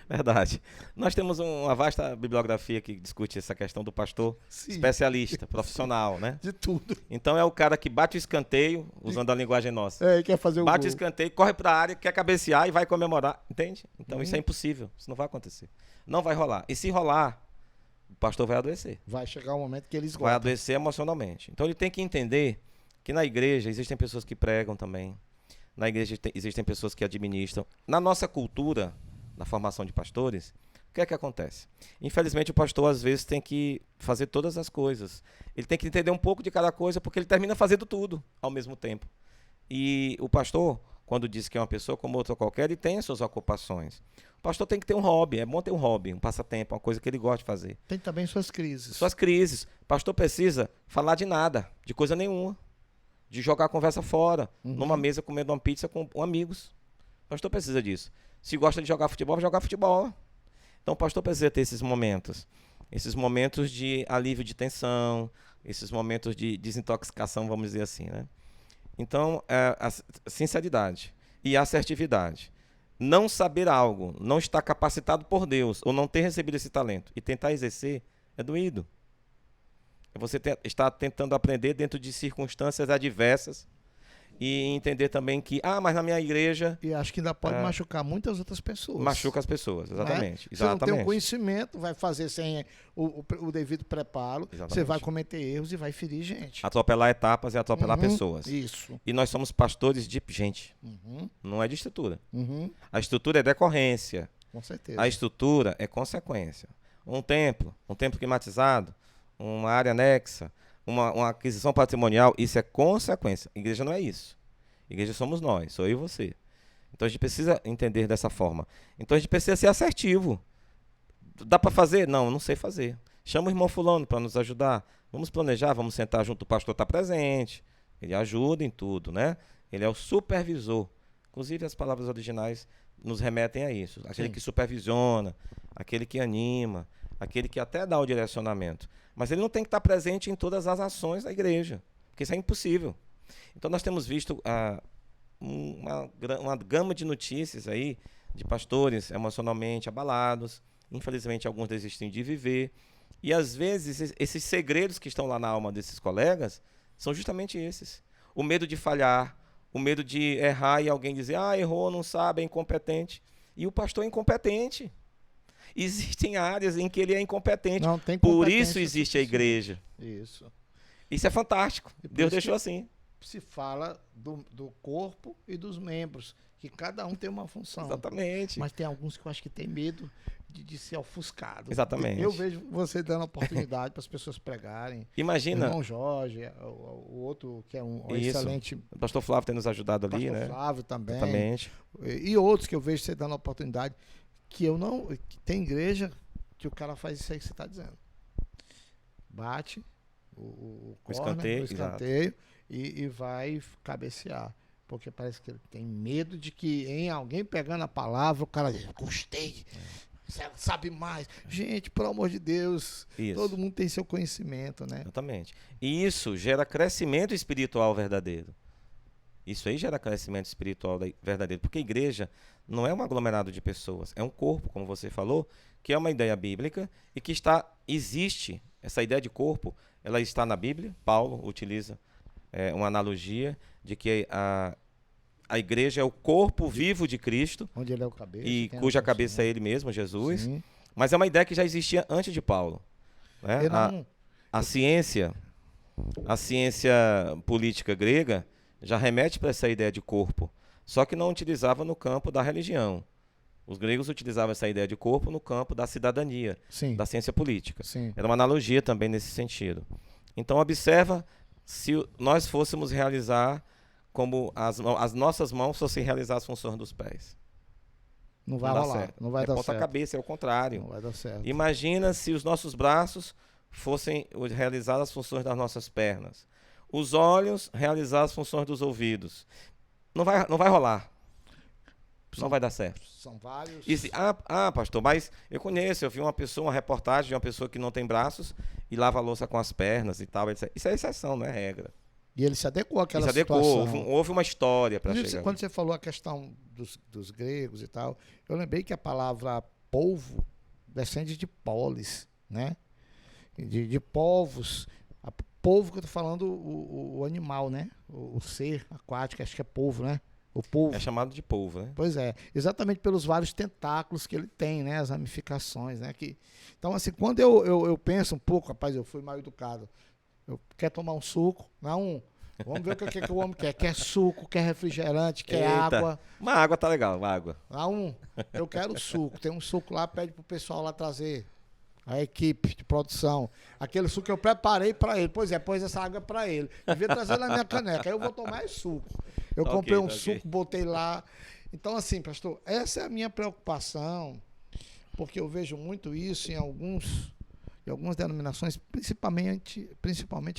Verdade. Nós temos uma vasta bibliografia que discute essa questão do pastor especialista, profissional, né? De tudo. Então é o cara que bate o escanteio, usando a linguagem nossa. Quer fazer bate o escanteio, corre para a área, quer cabecear e vai comemorar, entende? Então isso é impossível, isso não vai acontecer. Não vai rolar. E se rolar, o pastor vai adoecer. Vai chegar um momento que ele esgota. Vai adoecer emocionalmente. Então ele tem que entender que na igreja existem pessoas que pregam também. Na igreja existem pessoas que administram. Na nossa cultura, na formação de pastores, o que é que acontece? Infelizmente o pastor às vezes tem que fazer todas as coisas. Ele tem que entender um pouco de cada coisa, porque ele termina fazendo tudo ao mesmo tempo. E o pastor, quando diz que é uma pessoa como outra qualquer, ele tem as suas ocupações. O pastor tem que ter um hobby, é bom ter um hobby, um passatempo, uma coisa que ele gosta de fazer. Tem também suas crises. Suas crises. O pastor precisa falar de nada, de coisa nenhuma. De jogar a conversa fora, numa mesa comendo uma pizza com amigos. O pastor precisa disso. Se gosta de jogar futebol, vai jogar futebol. Então o pastor precisa ter esses momentos de alívio de tensão, esses momentos de desintoxicação, vamos dizer assim, né? Então, a sinceridade e a assertividade. Não saber algo, não estar capacitado por Deus, ou não ter recebido esse talento e tentar exercer, é doído. Você está tentando aprender dentro de circunstâncias adversas e entender também que, mas na minha igreja... E acho que ainda pode machucar muitas outras pessoas. Machuca as pessoas, exatamente. Você não tem um conhecimento, vai fazer sem o devido preparo, exatamente. Você vai cometer erros e vai ferir gente. Atropelar etapas e atropelar pessoas. Isso. E nós somos pastores de gente, não é de estrutura. A estrutura é decorrência. Com certeza. A estrutura é consequência. Um templo climatizado, uma área anexa, uma aquisição patrimonial, isso é consequência. Igreja não é isso. Igreja somos nós, sou eu e você. Então a gente precisa entender dessa forma. Então a gente precisa ser assertivo. Dá para fazer? Não sei fazer. Chama o irmão fulano para nos ajudar. Vamos planejar, vamos sentar junto, o pastor está presente. Ele ajuda em tudo, né? Ele é o supervisor. Inclusive as palavras originais nos remetem a isso. Aquele que supervisiona, aquele que anima, aquele que até dá o direcionamento. Mas ele não tem que estar presente em todas as ações da igreja, porque isso é impossível. Então nós temos visto uma gama de notícias aí de pastores emocionalmente abalados, infelizmente alguns desistem de viver, e às vezes esses segredos que estão lá na alma desses colegas são justamente esses. O medo de falhar, o medo de errar e alguém dizer, errou, não sabe, é incompetente. E o pastor é incompetente. Existem áreas em que ele é incompetente. Não tem por isso existe a igreja. Isso é fantástico. Deus deixou assim. Se fala do corpo e dos membros, que cada um tem uma função. Exatamente. Mas tem alguns que eu acho que tem medo de ser ofuscado. Exatamente. Eu vejo você dando oportunidade para as pessoas pregarem. Imagina. O irmão Jorge, o outro que é um excelente... O pastor Flávio tem nos ajudado ali, né? O pastor Flávio também. Exatamente. E outros que eu vejo você dando oportunidade. Que tem igreja que o cara faz isso aí que você está dizendo. Bate o escanteio e vai cabecear. Porque parece que ele tem medo de que em alguém pegando a palavra, o cara diz, gostei, sabe mais. Gente, pelo amor de Deus, todo mundo tem seu conhecimento, né? Exatamente. E isso gera crescimento espiritual verdadeiro. Isso aí gera crescimento espiritual verdadeiro, porque a igreja não é um aglomerado de pessoas, é um corpo, como você falou, que é uma ideia bíblica e que existe, essa ideia de corpo, ela está na Bíblia. Paulo utiliza uma analogia de que a igreja é o corpo vivo de Cristo, onde ele é o cabeça, e cuja cabeça é ele mesmo, Jesus. Sim. Mas é uma ideia que já existia antes de Paulo. Né? A ciência política grega já remete para essa ideia de corpo, só que não utilizava no campo da religião. Os gregos utilizavam essa ideia de corpo no campo da cidadania, Sim, da ciência política. sim. Era uma analogia também nesse sentido. Então, observa se nós fôssemos realizar como as nossas mãos fossem realizar as funções dos pés. Não vai dá rolar, certo. não vai É dar ponta certo. cabeça, é o contrário. Não vai dar certo. Imagina se os nossos braços fossem realizar as funções das nossas pernas. Os olhos realizar as funções dos ouvidos. Não vai rolar. Não vai dar certo. São vários. Pastor, mas eu vi uma reportagem de uma pessoa que não tem braços e lava a louça com as pernas e tal. Isso é exceção, não é regra. E ele se adequou àquela Ele se adequou, situação. houve uma história para Inclusive, chegar. quando você falou a questão dos gregos e tal, eu lembrei que a palavra polvo descende de polis, né? De povos. Polvo que eu tô falando, o animal, né? O ser aquático, acho que é polvo, né? O polvo. É chamado de polvo, né? Pois é, exatamente pelos vários tentáculos que ele tem, né? As ramificações, né? Então, assim, quando eu penso um pouco, rapaz, eu fui mal educado. Eu quer tomar um suco? Não. Vamos ver o que o homem quer. Quer suco, quer refrigerante, quer água. Uma água tá legal, uma água. Não, eu quero suco. Tem um suco lá, pede pro pessoal lá trazer. A equipe de produção. Aquele suco que eu preparei para ele. Pois essa água é para ele. Devia trazer na minha caneca. Aí eu vou tomar esse suco. Eu comprei um suco, botei lá. Então, assim, pastor, essa é a minha preocupação, porque eu vejo muito isso em algumas denominações, principalmente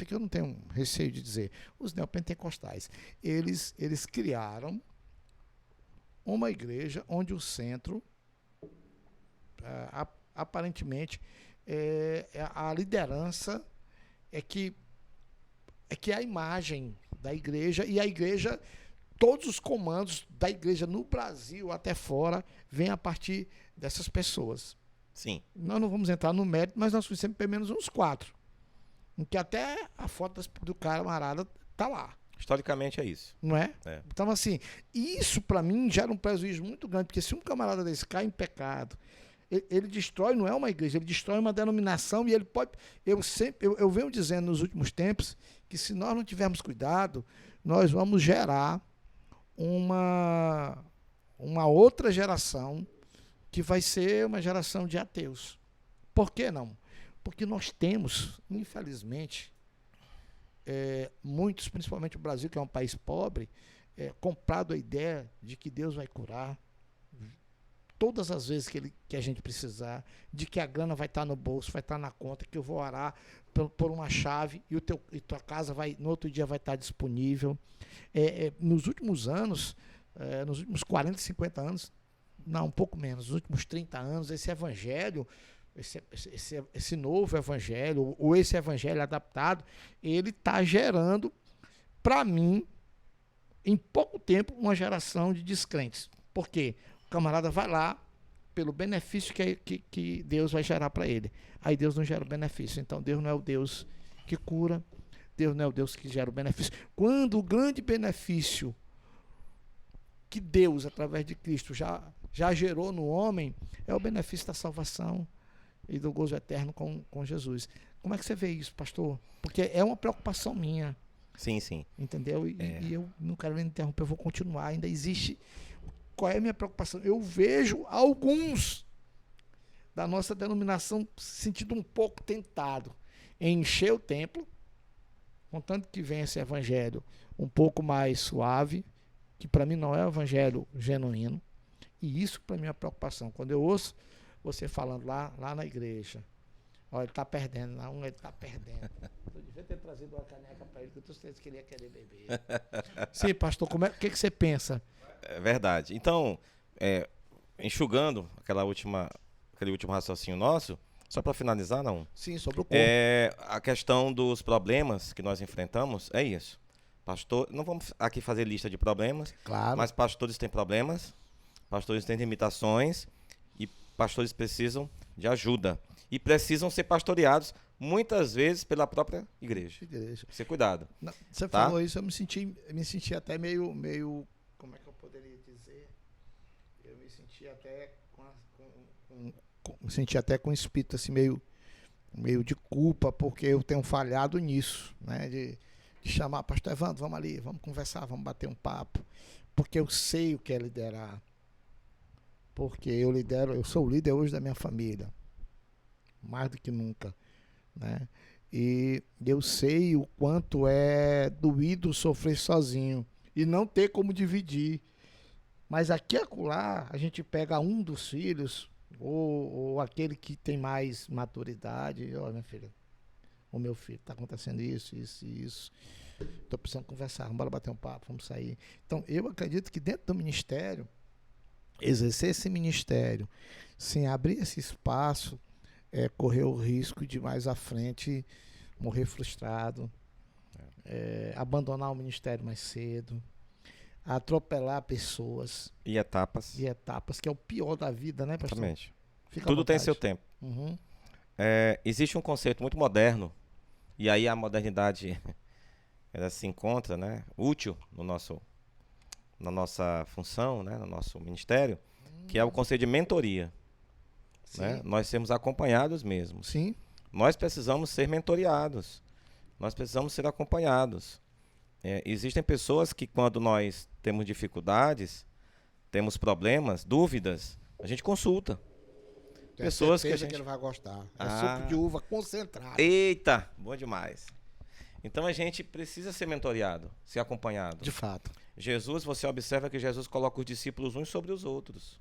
aqui eu não tenho receio de dizer, os neopentecostais. Eles criaram uma igreja onde o centro, aparentemente, a liderança é que é a imagem da igreja, e a igreja, todos os comandos da igreja no Brasil até fora, vêm a partir dessas pessoas. Sim. Nós não vamos entrar no mérito, mas nós fizemos pelo menos uns 4. Em que até a foto do camarada tá lá. Historicamente é isso. Não é? Então, assim, isso para mim gera um prejuízo muito grande, porque se um camarada desse cai em pecado, ele destrói, não é uma igreja, ele destrói uma denominação, e ele pode. Eu venho dizendo nos últimos tempos que se nós não tivermos cuidado, nós vamos gerar uma outra geração que vai ser uma geração de ateus. Por que não? Porque nós temos, infelizmente, muitos, principalmente o Brasil, que é um país pobre, comprado a ideia de que Deus vai curar todas as vezes que a gente precisar, de que a grana vai estar no bolso, vai estar na conta, que eu vou orar por uma chave e tua casa no outro dia vai estar disponível. Nos últimos anos, nos últimos 40, 50 anos, não, um pouco menos, nos últimos 30 anos, esse evangelho, esse novo evangelho, ou esse evangelho adaptado, ele está gerando, para mim, em pouco tempo, uma geração de descrentes. Por quê? O camarada vai lá pelo benefício que Deus vai gerar para ele. Aí Deus não gera o benefício. Então Deus não é o Deus que cura, Deus não é o Deus que gera o benefício. Quando o grande benefício que Deus, através de Cristo, já gerou no homem, é o benefício da salvação e do gozo eterno com Jesus. Como é que você vê isso, pastor? Porque é uma preocupação minha. Sim, sim. Entendeu? E eu não quero me interromper, eu vou continuar. Ainda existe. Qual é a minha preocupação? Eu vejo alguns da nossa denominação se sentindo um pouco tentado em encher o templo, contanto que venha esse evangelho um pouco mais suave, que para mim não é o evangelho genuíno. E isso para mim é uma preocupação. Quando eu ouço você falando lá na igreja, olha, ele está perdendo, não, ele está perdendo. Eu devia ter trazido uma caneca para ele, que eu tenho certeza que ele ia querer beber. Sim, pastor, o que você pensa? É verdade. Então, enxugando aquele último raciocínio nosso, só para finalizar, não? Sim, sobre o corpo. A questão dos problemas que nós enfrentamos é isso. Pastor, não vamos aqui fazer lista de problemas, claro, mas pastores têm problemas, pastores têm limitações e pastores precisam de ajuda. E precisam ser pastoreados, muitas vezes, pela própria igreja. Ser cuidado. Não, você falou isso, eu me senti até meio, como é que eu poderia dizer? Eu me senti até me senti até com um espírito assim meio de culpa, porque eu tenho falhado nisso, né? De chamar, pastor Evandro, vamos ali, vamos conversar, vamos bater um papo. Porque eu sei o que é liderar. Porque eu sou o líder hoje da minha família. Mais do que nunca, né? E eu sei o quanto é doído sofrer sozinho e não ter como dividir. Mas aqui e acolá, a gente pega um dos filhos, ou aquele que tem mais maturidade. Olha, minha filha, o meu filho, está acontecendo isso, isso e isso. Estou precisando conversar, vamos bater um papo, vamos sair. Então, eu acredito que dentro do ministério, exercer esse ministério, sem abrir esse espaço, correr o risco de mais à frente morrer frustrado, abandonar o ministério mais cedo, atropelar pessoas. E etapas. Que é o pior da vida, né, pastor? Exatamente. Fica Tudo tem seu tempo. Uhum. Existe um conceito muito moderno, e aí a modernidade ela se encontra, né, útil na nossa função, né, no nosso ministério, que é o conceito de mentoria. Né? Nós sermos acompanhados mesmo. Sim. Nós precisamos ser mentoreados. Nós precisamos ser acompanhados. Existem pessoas que, quando nós temos dificuldades, temos problemas, dúvidas, a gente consulta. Tenho pessoas certeza que ele vai gostar. Suco de uva concentrado. Eita, bom demais. Então a gente precisa ser mentoreado, ser acompanhado. De fato. Jesus, você observa que Jesus coloca os discípulos uns sobre os outros.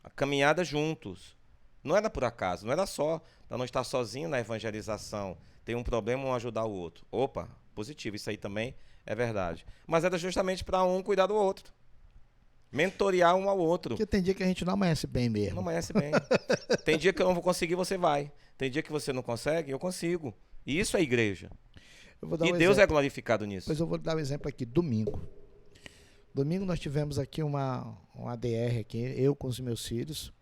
A caminhada juntos. Não era por acaso, não era só para não estar sozinho na evangelização, ter um problema, um ajudar o outro. Opa, positivo, isso aí também é verdade. Mas era justamente para um cuidar do outro. Mentorear um ao outro. Porque tem dia que a gente não amanhece bem mesmo. Não amanhece bem. Tem dia que eu não vou conseguir, você vai. Tem dia que você não consegue, eu consigo. E isso é igreja. E Deus é glorificado nisso. Pois eu vou dar um exemplo aqui. Domingo nós tivemos aqui uma ADR aqui, eu com os meus filhos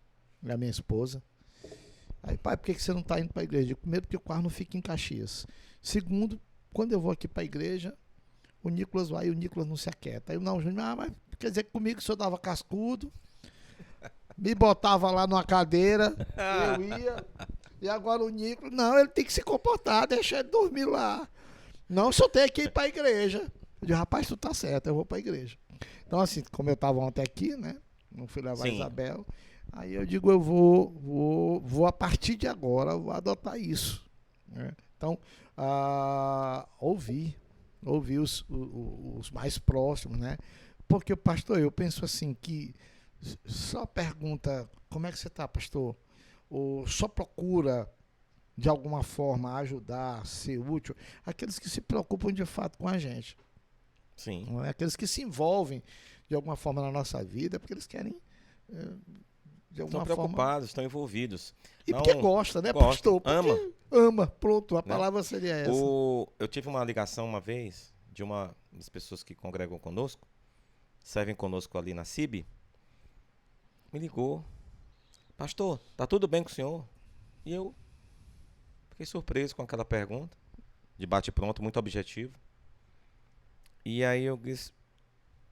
e a minha esposa. Aí, pai, por que você não está indo para a igreja? Primeiro, porque o carro não fica em Caxias. Segundo, quando eu vou aqui para a igreja, o Nicolas vai e o Nicolas não se aquieta. Aí eu, não, Júnior, mas quer dizer que comigo o senhor dava cascudo, me botava lá numa cadeira, eu ia, e agora o Nicolas, não, ele tem que se comportar, deixa ele dormir lá. Não, só tem que ir para a igreja. Eu digo, rapaz, tu tá certo, eu vou para a igreja. Então, assim, como eu estava ontem aqui, né? Não fui levar a Isabel. Aí eu digo, eu vou a partir de agora, vou adotar isso. Né? Então, ouvir os mais próximos, né? Porque, pastor, eu penso assim, que só pergunta, como é que você está, pastor? Ou só procura, de alguma forma, ajudar, ser útil, aqueles que se preocupam de fato com a gente. Sim. Não é? Aqueles que se envolvem de alguma forma na nossa vida, porque eles querem, de alguma forma... Estão preocupados, estão envolvidos. E porque gosta, né, pastor? Porque ama. Pronto, a palavra seria essa. Eu tive uma ligação uma vez de uma das pessoas que congregam conosco, servem conosco ali na CIB, me ligou. Pastor, tá tudo bem com o senhor? E eu fiquei surpreso com aquela pergunta, de bate-pronto, muito objetivo. E aí eu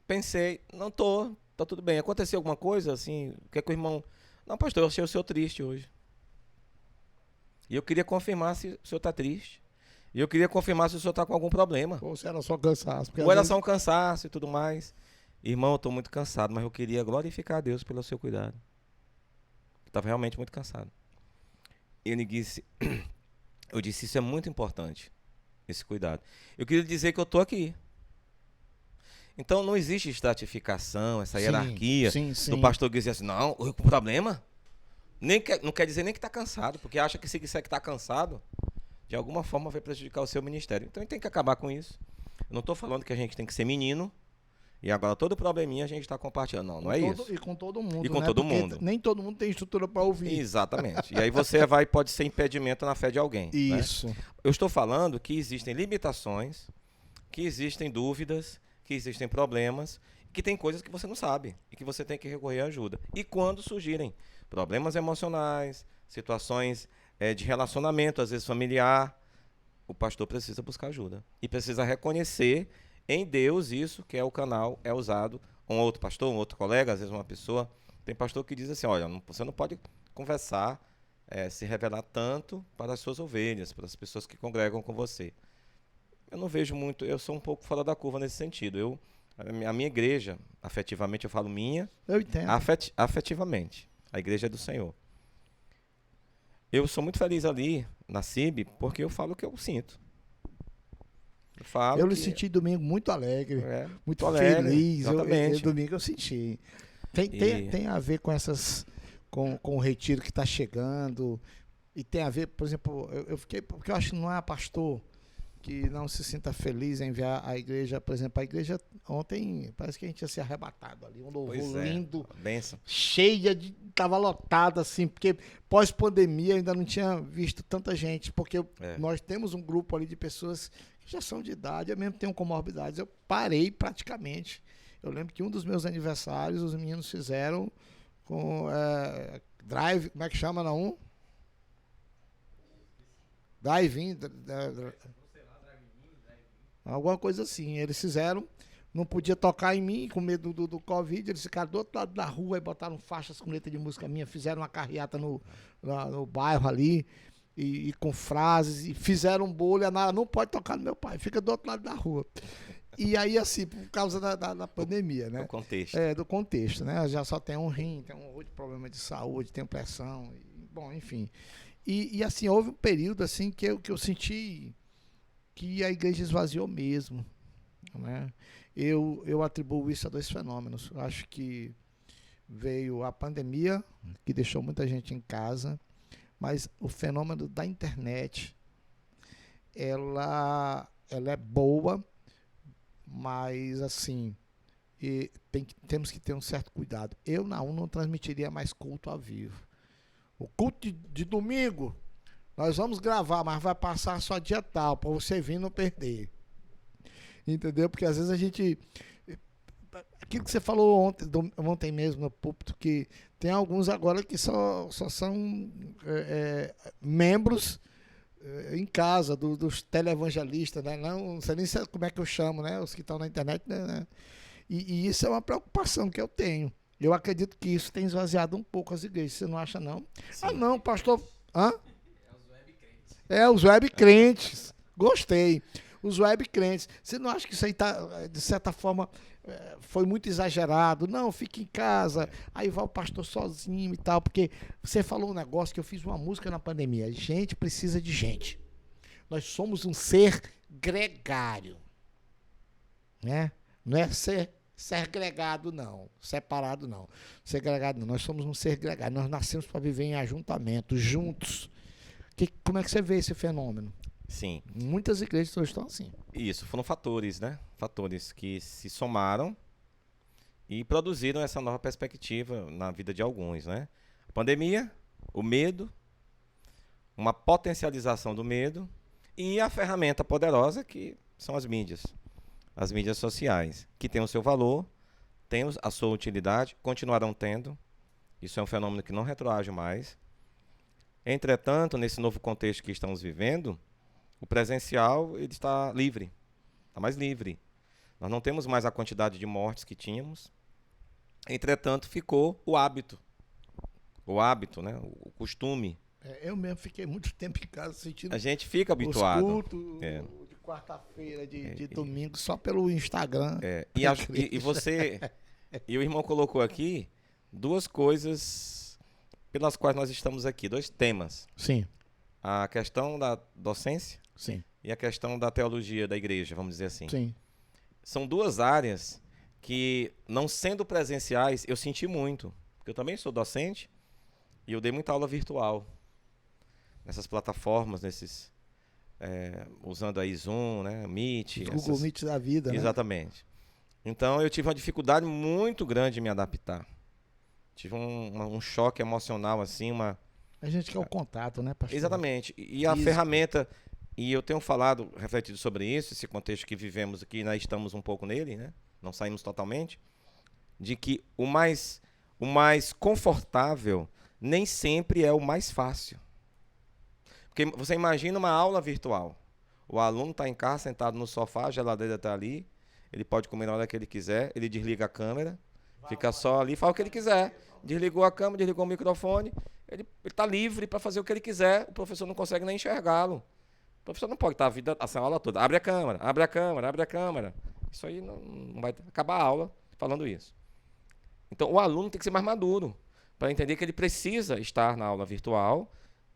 pensei, não tô, tá tudo bem. Aconteceu alguma coisa, assim, o que é que o irmão... Não, pastor, eu achei o senhor triste hoje. E eu queria confirmar se o senhor tá triste. E eu queria confirmar se o senhor tá com algum problema. Ou se era só cansaço. Ou era só um cansaço e tudo mais. Irmão, eu tô muito cansado, mas eu queria glorificar a Deus pelo seu cuidado. Eu tava realmente muito cansado. E ele disse... Eu disse, isso é muito importante, esse cuidado. Eu queria dizer que eu tô aqui. Então não existe estratificação, essa hierarquia do pastor que diz assim, não, eu com problema. Não quer dizer nem que está cansado, porque acha que se disser que está cansado, de alguma forma vai prejudicar o seu ministério. Então a gente tem que acabar com isso. Eu não estou falando que a gente tem que ser menino, e agora todo probleminha a gente está compartilhando. Não é isso. E com todo mundo. E com todo mundo. Nem todo mundo tem estrutura para ouvir. Exatamente. E aí você pode ser impedimento na fé de alguém. Isso. Né? Eu estou falando que existem limitações, que existem dúvidas, que existem problemas, que tem coisas que você não sabe e que você tem que recorrer à ajuda. E quando surgirem problemas emocionais, situações de relacionamento, às vezes familiar, o pastor precisa buscar ajuda. E precisa reconhecer em Deus isso, que é o canal, é usado. Um outro pastor, um outro colega, às vezes uma pessoa. Tem pastor que diz assim, olha, você não pode conversar se revelar tanto para as suas ovelhas, para as pessoas que congregam com você. Eu não vejo muito, eu sou um pouco fora da curva nesse sentido. A minha igreja, afetivamente, eu falo minha, Eu entendo. afetivamente, a igreja é do Senhor. Eu sou muito feliz ali na CIB porque eu falo o que eu sinto. Eu falo Eu me que senti domingo muito alegre, é muito alegre, feliz. exatamente. Domingo eu senti. Tem a ver com com o retiro que está chegando. E tem a ver, por exemplo, eu fiquei, porque eu acho que não há pastor que não se sinta feliz em enviar a igreja, por exemplo, a igreja ontem, parece que a gente ia ser arrebatado ali, um louvor lindo, benção. cheia de, tava lotada assim, porque pós-pandemia ainda não tinha visto tanta gente, porque nós temos um grupo ali de pessoas que já são de idade, eu mesmo tenho comorbidades, eu parei praticamente. Eu lembro que um dos meus aniversários, os meninos fizeram com drive, como é que chama não? Drive-in, alguma coisa assim. Eles fizeram, não podia tocar em mim, com medo do Covid. Eles ficaram do outro lado da rua e botaram faixas com letra de música minha. Fizeram uma carreata no bairro ali, e com frases, e fizeram um bolo. E a Nara não pode tocar no meu pai, fica do outro lado da rua. E aí, assim, por causa da pandemia, né? Do contexto. Do contexto, né? Já só tem um rim, tem um outro problema de saúde, tem pressão, bom, enfim. E assim, houve um período assim que eu senti que a igreja esvaziou mesmo, né? Eu atribuo isso a dois fenômenos. Eu acho que veio a pandemia, que deixou muita gente em casa, mas o fenômeno da internet, ela é boa, mas assim, temos que ter um certo cuidado. Eu não transmitiria mais culto ao vivo. O culto de domingo, nós vamos gravar, mas vai passar só dia tal, para você vir e não perder. Entendeu? Porque às vezes a gente... Aquilo que você falou ontem mesmo no púlpito, que tem alguns agora que só são membros em casa dos televangelistas, né? Não sei nem como é que eu chamo, né? Os que estão na internet, né? E isso é uma preocupação que eu tenho. Eu acredito que isso tem esvaziado um pouco as igrejas. Você não acha, não? Sim. Ah, não, pastor... Hã? Os web crentes. Gostei. Os web crentes. Você não acha que isso aí tá, de certa forma, foi muito exagerado? Não, fica em casa, aí vai o pastor sozinho e tal, porque você falou um negócio que eu fiz uma música na pandemia. Gente precisa de gente. Nós somos um ser gregário. Né? Não é ser gregário, não. Separado, não. Ser gregário, não. Nós somos um ser gregário. Nós nascemos para viver em ajuntamento, juntos. Como é que você vê esse fenômeno? Sim. Muitas igrejas hoje estão assim. Isso, foram fatores, né? Fatores que se somaram e produziram essa nova perspectiva na vida de alguns, né? A pandemia, o medo, uma potencialização do medo e a ferramenta poderosa que são as mídias sociais, que têm o seu valor, têm a sua utilidade, continuarão tendo. Isso é um fenômeno que não retroage mais. Entretanto, nesse novo contexto que estamos vivendo, o presencial ele está livre, está mais livre. Nós não temos mais a quantidade de mortes que tínhamos. Entretanto, ficou o hábito, né? O costume. Eu mesmo fiquei muito tempo em casa sentindo. A gente fica habituado. Os cultos de quarta-feira, de domingo, só pelo Instagram. E você, e o irmão colocou aqui duas coisas pelas quais nós estamos aqui, dois temas. Sim. A questão da docência. Sim. E a questão da teologia da igreja, vamos dizer assim. Sim. São duas áreas que, não sendo presenciais, eu senti muito. Porque eu também sou docente e eu dei muita aula virtual. Nessas plataformas, usando aí Zoom, né, Meet. Google Meet da vida, né? Exatamente. Então eu tive uma dificuldade muito grande de me adaptar. Tive um choque emocional, assim, A gente quer o contato, né, pastor? Exatamente. E a ferramenta, e eu tenho falado, refletido sobre isso, esse contexto que vivemos aqui, nós estamos um pouco nele, né? Não saímos totalmente, de que o mais confortável nem sempre é o mais fácil. Porque você imagina uma aula virtual. O aluno está em casa, sentado no sofá, a geladeira está ali, ele pode comer na hora que ele quiser, ele desliga a câmera, Fica só ali, fala o que ele quiser. Desligou a câmera, desligou o microfone, ele está livre para fazer o que ele quiser, o professor não consegue nem enxergá-lo. O professor não pode estar essa aula toda. Abre a câmera, abre a câmera, abre a câmera. Isso aí não vai acabar a aula falando isso. Então, o aluno tem que ser mais maduro para entender que ele precisa estar na aula virtual,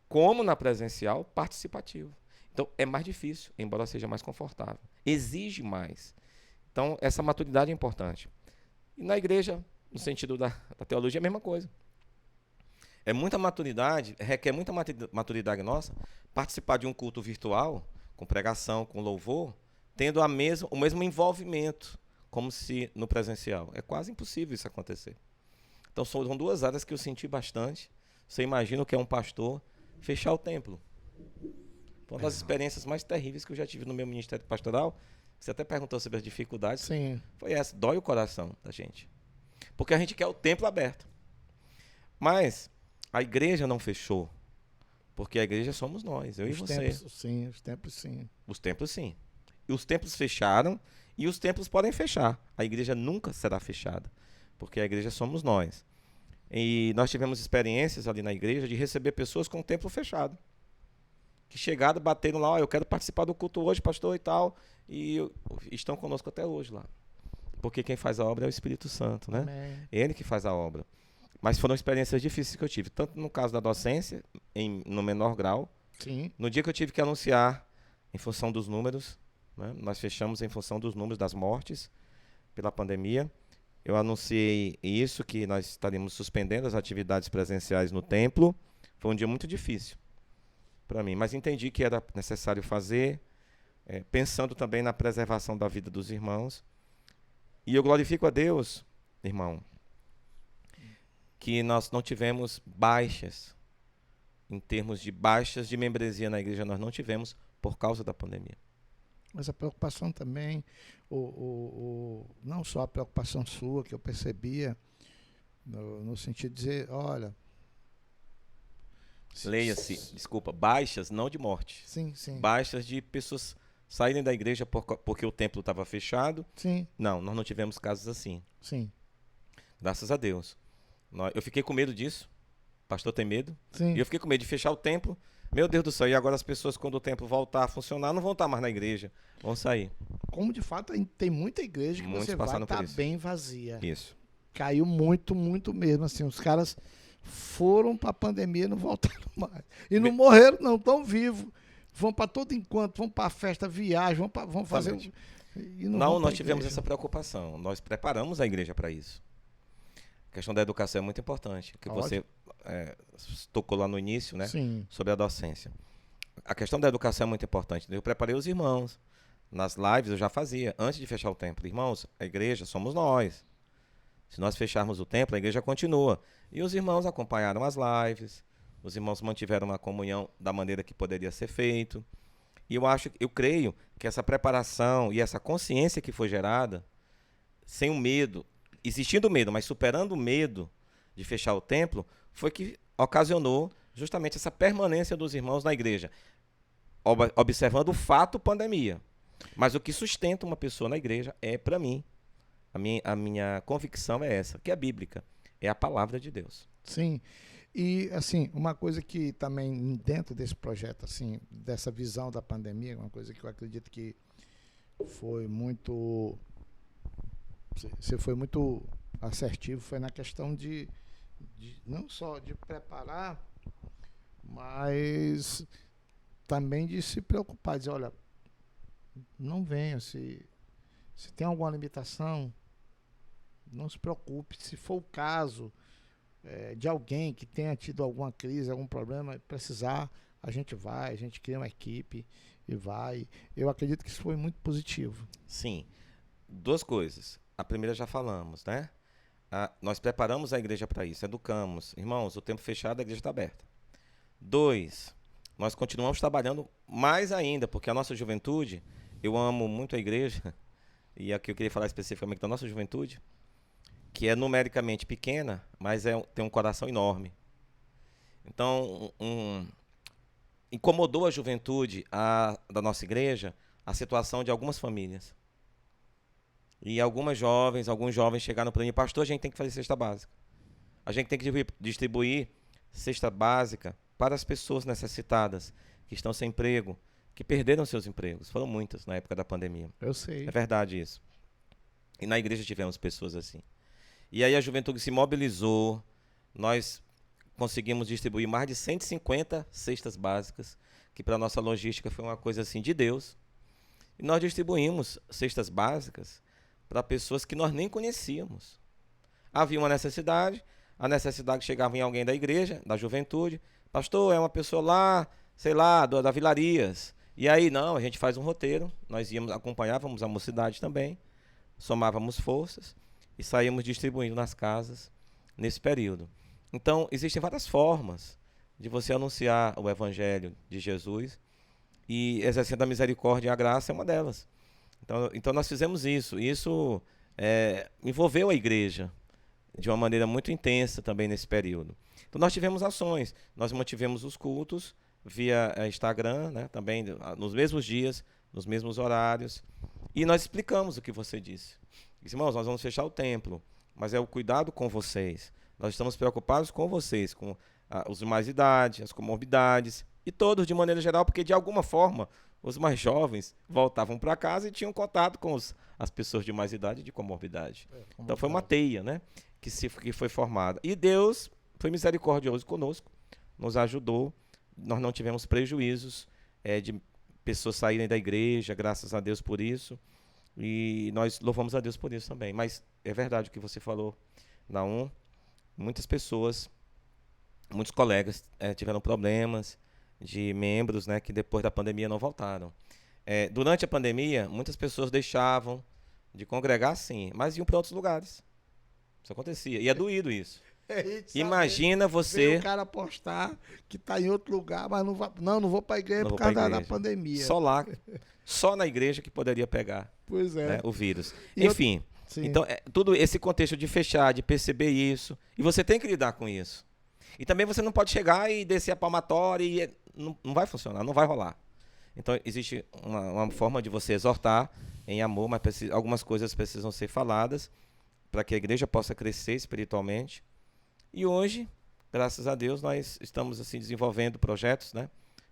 como na presencial, participativo. Então, é mais difícil, embora seja mais confortável. Exige mais. Então, essa maturidade é importante. E na igreja, no sentido da teologia, é a mesma coisa. É muita maturidade, requer muita maturidade nossa participar de um culto virtual, com pregação, com louvor, tendo o mesmo envolvimento, como se no presencial. É quase impossível isso acontecer. Então, são duas áreas que eu senti bastante. Você imagina o que é um pastor fechar o templo. Foi uma das experiências mais terríveis que eu já tive no meu ministério pastoral. Você até perguntou sobre as dificuldades. Sim. Foi essa. Dói o coração da gente. Porque a gente quer o templo aberto. Mas a igreja não fechou. Porque a igreja somos nós, eu e você. Os templos sim. Os templos sim. E os templos fecharam e os templos podem fechar. A igreja nunca será fechada. Porque a igreja somos nós. E nós tivemos experiências ali na igreja de receber pessoas com o templo fechado. Que chegaram, bateram lá, eu quero participar do culto hoje, pastor e tal. E estão conosco até hoje lá. Porque quem faz a obra é o Espírito Santo, né? Amém. Ele que faz a obra. Mas foram experiências difíceis que eu tive. Tanto no caso da docência, no menor grau. Sim. No dia que eu tive que anunciar, em função dos números, né? Nós fechamos em função dos números das mortes pela pandemia. Eu anunciei isso, que nós estaríamos suspendendo as atividades presenciais no templo. Foi um dia muito difícil para mim, mas entendi que era necessário fazer, pensando também na preservação da vida dos irmãos. E eu glorifico a Deus, irmão, que nós não tivemos baixas, em termos de baixas de membresia na igreja, nós não tivemos por causa da pandemia. Mas a preocupação também, não só a preocupação sua, que eu percebia, no sentido de dizer, olha... Leia-se, desculpa, baixas não de morte. Sim, sim. Baixas de pessoas saírem da igreja porque o templo estava fechado. Sim. Não, nós não tivemos casos assim. Sim. Graças a Deus. Eu fiquei com medo disso. O pastor tem medo. Sim. E eu fiquei com medo de fechar o templo. Meu Deus do céu, e agora as pessoas, quando o templo voltar a funcionar, não vão estar mais na igreja. Vão sair. Como de fato tem muita igreja que Muitos você vai passaram por estar isso. bem vazia. Isso. Caiu muito, muito mesmo. Assim, os caras foram para a pandemia e não voltaram mais. E não morreram, não, estão vivos. Vão para todo enquanto, vão para a festa, viajam, vão fazer... E não nós tivemos essa preocupação. Nós preparamos a igreja para isso. A questão da educação é muito importante. Que você tocou lá no início, né? Sim. Sobre a docência. A questão da educação é muito importante. Eu preparei os irmãos. Nas lives eu já fazia, antes de fechar o templo. Irmãos, a igreja somos nós. Se nós fecharmos o templo, a igreja continua. E os irmãos acompanharam as lives, os irmãos mantiveram uma comunhão da maneira que poderia ser feito. E eu creio que essa preparação e essa consciência que foi gerada, sem o medo, existindo medo, mas superando o medo de fechar o templo, foi que ocasionou justamente essa permanência dos irmãos na igreja, observando o fato pandemia. Mas o que sustenta uma pessoa na igreja é, para mim, a minha convicção é essa, que é bíblica, é a palavra de Deus. Sim, e assim, uma coisa que também dentro desse projeto, assim, dessa visão da pandemia, uma coisa que eu acredito que foi muito, você foi muito assertivo, foi na questão de não só de preparar, mas também de se preocupar, dizer, olha, não venha, se tem alguma limitação, não se preocupe, se for o caso de alguém que tenha tido alguma crise, algum problema, precisar, a gente cria uma equipe e vai. Eu acredito que isso foi muito positivo. Sim, duas coisas. A primeira já falamos, né? Nós preparamos a igreja para isso, educamos. Irmãos, o tempo fechado, a igreja está aberta. 2, nós continuamos trabalhando mais ainda, porque a nossa juventude, eu amo muito a igreja, e aqui eu queria falar especificamente da nossa juventude, que é numericamente pequena, mas tem um coração enorme. Então, incomodou a juventude da nossa igreja a situação de algumas famílias. E alguns jovens chegaram para mim, pastor, a gente tem que fazer cesta básica. A gente tem que distribuir cesta básica para as pessoas necessitadas, que estão sem emprego, que perderam seus empregos. Foram muitas na época da pandemia. Eu sei. É verdade isso. E na igreja tivemos pessoas assim. E aí a juventude se mobilizou, nós conseguimos distribuir mais de 150 cestas básicas, que para a nossa logística foi uma coisa assim de Deus. E nós distribuímos cestas básicas para pessoas que nós nem conhecíamos. Havia uma necessidade, a necessidade chegava em alguém da igreja, da juventude. Pastor, é uma pessoa lá, sei lá, da Vilarias. E aí, não, a gente faz um roteiro, nós acompanhávamos a mocidade também, somávamos forças e saímos distribuindo nas casas nesse período. Então, existem várias formas de você anunciar o evangelho de Jesus e exercendo a misericórdia e a graça é uma delas. Então nós fizemos isso. E isso envolveu a igreja de uma maneira muito intensa também nesse período. Então nós tivemos ações, nós mantivemos os cultos via Instagram, né, também nos mesmos dias, nos mesmos horários. E nós explicamos o que você disse. Irmãos, nós vamos fechar o templo, mas é o cuidado com vocês. Nós estamos preocupados com vocês, com os de mais idade, as comorbidades, e todos de maneira geral, porque de alguma forma os mais jovens voltavam para casa e tinham contato com as pessoas de mais idade e de comorbidade. Então foi uma teia, né, que foi formada. E Deus foi misericordioso conosco, nos ajudou, nós não tivemos prejuízos de pessoas saírem da igreja, graças a Deus por isso, e nós louvamos a Deus por isso também. Mas é verdade o que você falou, Naum, muitas pessoas, muitos colegas tiveram problemas de membros, né, que depois da pandemia não voltaram. Durante a pandemia, muitas pessoas deixavam de congregar, sim, mas iam para outros lugares. Isso acontecia. E é doído isso. Imagina você... o cara postar que está em outro lugar, mas não vou para a igreja por causa da pandemia. Só lá, só na igreja que poderia pegar o vírus. Enfim, então todo esse contexto de fechar, de perceber isso, e você tem que lidar com isso. E também você não pode chegar e descer a palmatória e não vai funcionar, não vai rolar. Então existe uma forma de você exortar em amor, mas algumas coisas precisam ser faladas para que a igreja possa crescer espiritualmente. E hoje, graças a Deus, nós estamos assim desenvolvendo projetos, né?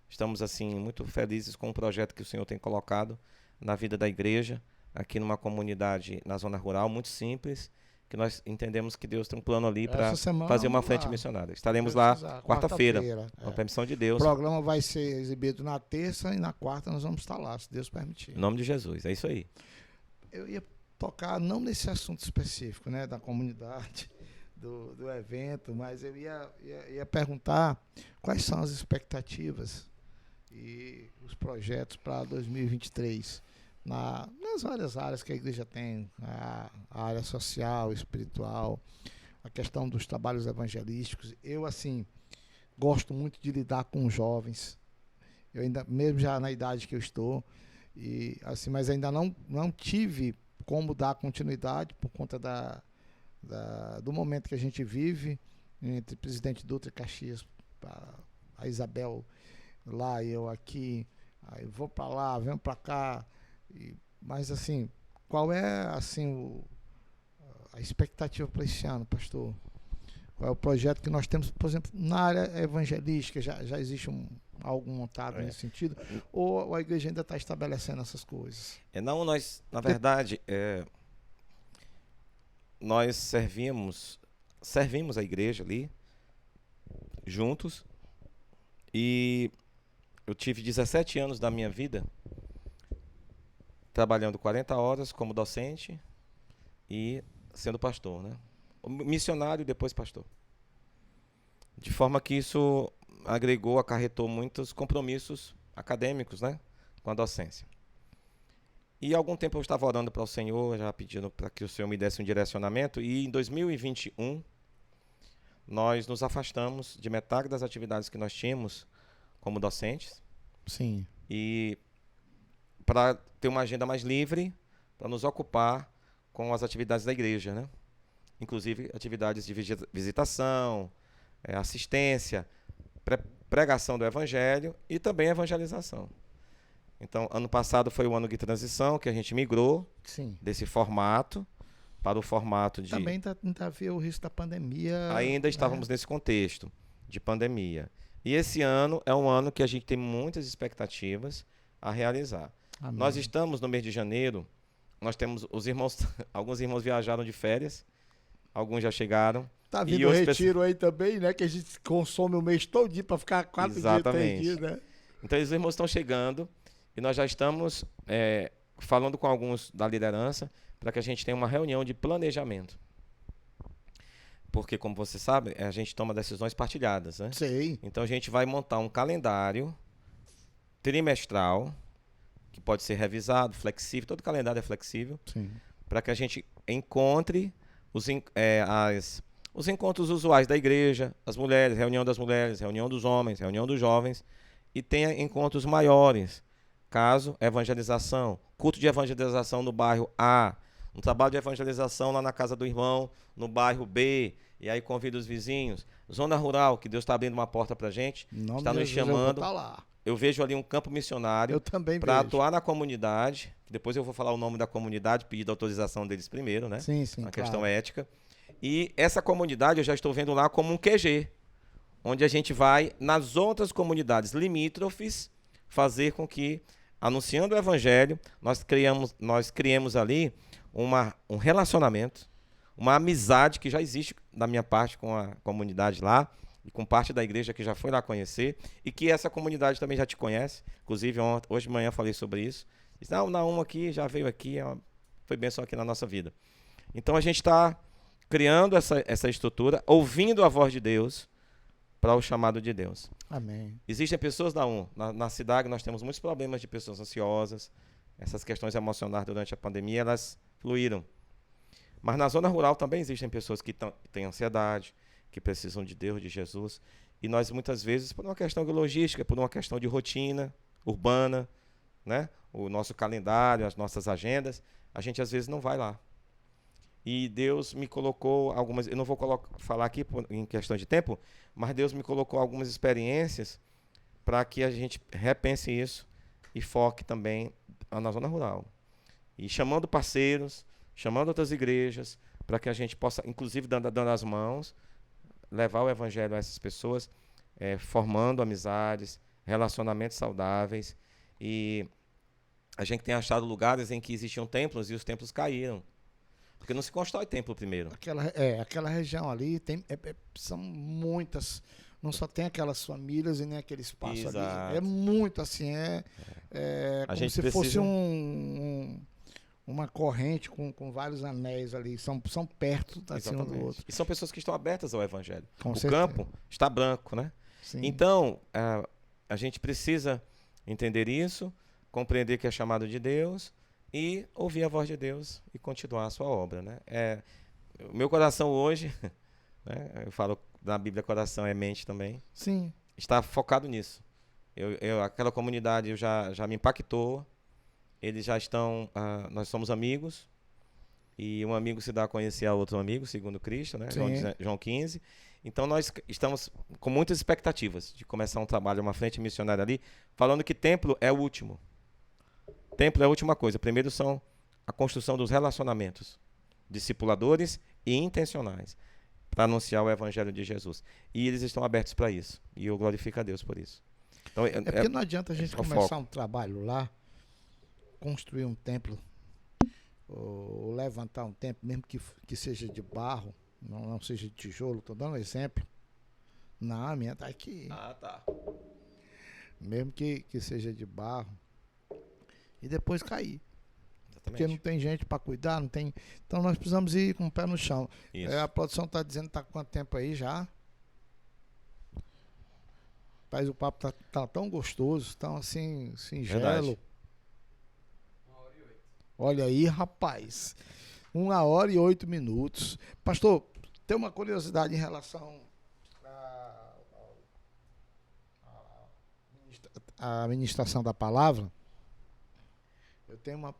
Estamos assim muito felizes com o projeto que o Senhor tem colocado na vida da igreja, aqui numa comunidade na zona rural, muito simples, que nós entendemos que Deus tem um plano ali para fazer uma frente missionária. Estaremos lá quarta-feira, com a permissão de Deus. O programa vai ser exibido na terça e na quarta nós vamos estar lá, se Deus permitir. Em nome de Jesus, é isso aí. Eu ia tocar não nesse assunto específico, né, da comunidade, do evento, mas eu ia perguntar quais são as expectativas e os projetos para 2023 nas várias áreas que a igreja tem, a área social, espiritual, a questão dos trabalhos evangelísticos. Eu, assim, gosto muito de lidar com jovens, eu ainda, mesmo já na idade que eu estou, e, assim, mas ainda não tive como dar continuidade por conta do momento que a gente vive, entre Presidente Dutra e Caxias, a Isabel lá e eu aqui, aí vou para lá, venho para cá, mas assim, qual é assim a expectativa para esse ano, pastor? Qual é o projeto que nós temos, por exemplo, na área evangelística? Já existe algo montado nesse sentido? Ou a igreja ainda está estabelecendo essas coisas? Não, nós, na verdade, nós servimos a igreja ali, juntos, e eu tive 17 anos da minha vida trabalhando 40 horas como docente e sendo pastor, né? Missionário e depois pastor. De forma que isso acarretou muitos compromissos acadêmicos, né, com a docência. E há algum tempo eu estava orando para o Senhor, já pedindo para que o Senhor me desse um direcionamento, e em 2021 nós nos afastamos de metade das atividades que nós tínhamos como docentes. Sim. E para ter uma agenda mais livre, para nos ocupar com as atividades da igreja, né? Inclusive atividades de visitação, assistência, pregação do evangelho e também evangelização. Então, ano passado foi o ano de transição, que a gente migrou Sim. desse formato para o formato de... Também ainda havia o risco da pandemia. Ainda estávamos nesse contexto de pandemia. E esse ano é um ano que a gente tem muitas expectativas a realizar. Amém. Nós estamos no mês de janeiro, nós temos os irmãos, alguns irmãos viajaram de férias, alguns já chegaram. Tá vindo o retiro aí também, né? Que a gente consome o mês todo para ficar 4 dias, 3 dias, né? Então, os irmãos estão chegando e nós já estamos falando com alguns da liderança para que a gente tenha uma reunião de planejamento. Porque, como você sabe, a gente toma decisões partilhadas, né? Sei. Então, a gente vai montar um calendário trimestral, que pode ser revisado, flexível, todo calendário é flexível, para que a gente encontre os encontros usuais da igreja, as mulheres, reunião dos homens, reunião dos jovens, e tenha encontros maiores, caso evangelização, culto de evangelização no bairro A, um trabalho de evangelização lá na casa do irmão, no bairro B, e aí convida os vizinhos. Zona rural, que Deus está abrindo uma porta para a gente, está nos chamando. Eu vejo ali um campo missionário para atuar na comunidade. Depois eu vou falar o nome da comunidade, pedir a autorização deles primeiro, né? Sim, uma questão ética. E essa comunidade eu já estou vendo lá como um QG, onde a gente vai, nas outras comunidades limítrofes, fazer com que, anunciando o evangelho, nós criemos ali um relacionamento, uma amizade que já existe da minha parte com a comunidade lá, e com parte da igreja que já foi lá conhecer, e que essa comunidade também já te conhece. Inclusive, hoje de manhã falei sobre isso. Disse, não, Naum aqui, já veio aqui, foi bênção aqui na nossa vida. Então, a gente está criando essa estrutura, ouvindo a voz de Deus, para o chamado de Deus. Amém. Existem pessoas na cidade, nós temos muitos problemas de pessoas ansiosas, essas questões emocionais durante a pandemia, elas fluíram. Mas na zona rural também existem pessoas que têm ansiedade, que precisam de Deus, de Jesus, e nós muitas vezes, por uma questão de logística, por uma questão de rotina urbana, né? O nosso calendário, as nossas agendas, a gente às vezes não vai lá. E Deus me colocou eu não vou falar aqui em questão de tempo, mas Deus me colocou algumas experiências para que a gente repense isso e foque também na zona rural. E chamando parceiros, chamando outras igrejas, para que a gente possa, inclusive dando as mãos, levar o evangelho a essas pessoas, formando amizades, relacionamentos saudáveis. E a gente tem achado lugares em que existiam templos e os templos caíram. Porque não se constrói templo primeiro. Aquela região ali são muitas. Não só tem aquelas famílias e nem aquele espaço. Exato. Ali. É muito assim. Como se fosse uma corrente com vários anéis ali. São perto assim, um do outro. E são pessoas que estão abertas ao evangelho. Com o certeza. Campo está branco, né? Sim. Então, a gente precisa entender isso, compreender que é chamado de Deus e ouvir a voz de Deus e continuar a sua obra, né? O meu coração hoje, né? Eu falo na Bíblia, coração é mente também. Sim. Está focado nisso. Aquela comunidade já me impactou. Eles já estão, nós somos amigos, e um amigo se dá a conhecer a outro amigo, segundo Cristo, né? João 15. Então nós estamos com muitas expectativas de começar um trabalho, uma frente missionária ali, falando que templo é o último. Templo é a última coisa. Primeiro são a construção dos relacionamentos discipuladores e intencionais para anunciar o evangelho de Jesus. E eles estão abertos para isso. E eu glorifico a Deus por isso. Então, porque não adianta a gente começar um trabalho lá, construir um templo, ou levantar um templo, mesmo que seja de barro, não seja de tijolo. Estou dando um exemplo. Não, a minha está aqui. Tá. Mesmo que seja de barro. E depois cair. Exatamente. Porque não tem gente para cuidar, não tem. Então nós precisamos ir com o pé no chão. A produção está dizendo que está com quanto tempo aí já? Rapaz, o papo tá tão gostoso, tão assim, singelo. Verdade. 1h08. Olha aí, rapaz. 1h08. Pastor, tem uma curiosidade em relação à ministração da palavra. Eu tenho uma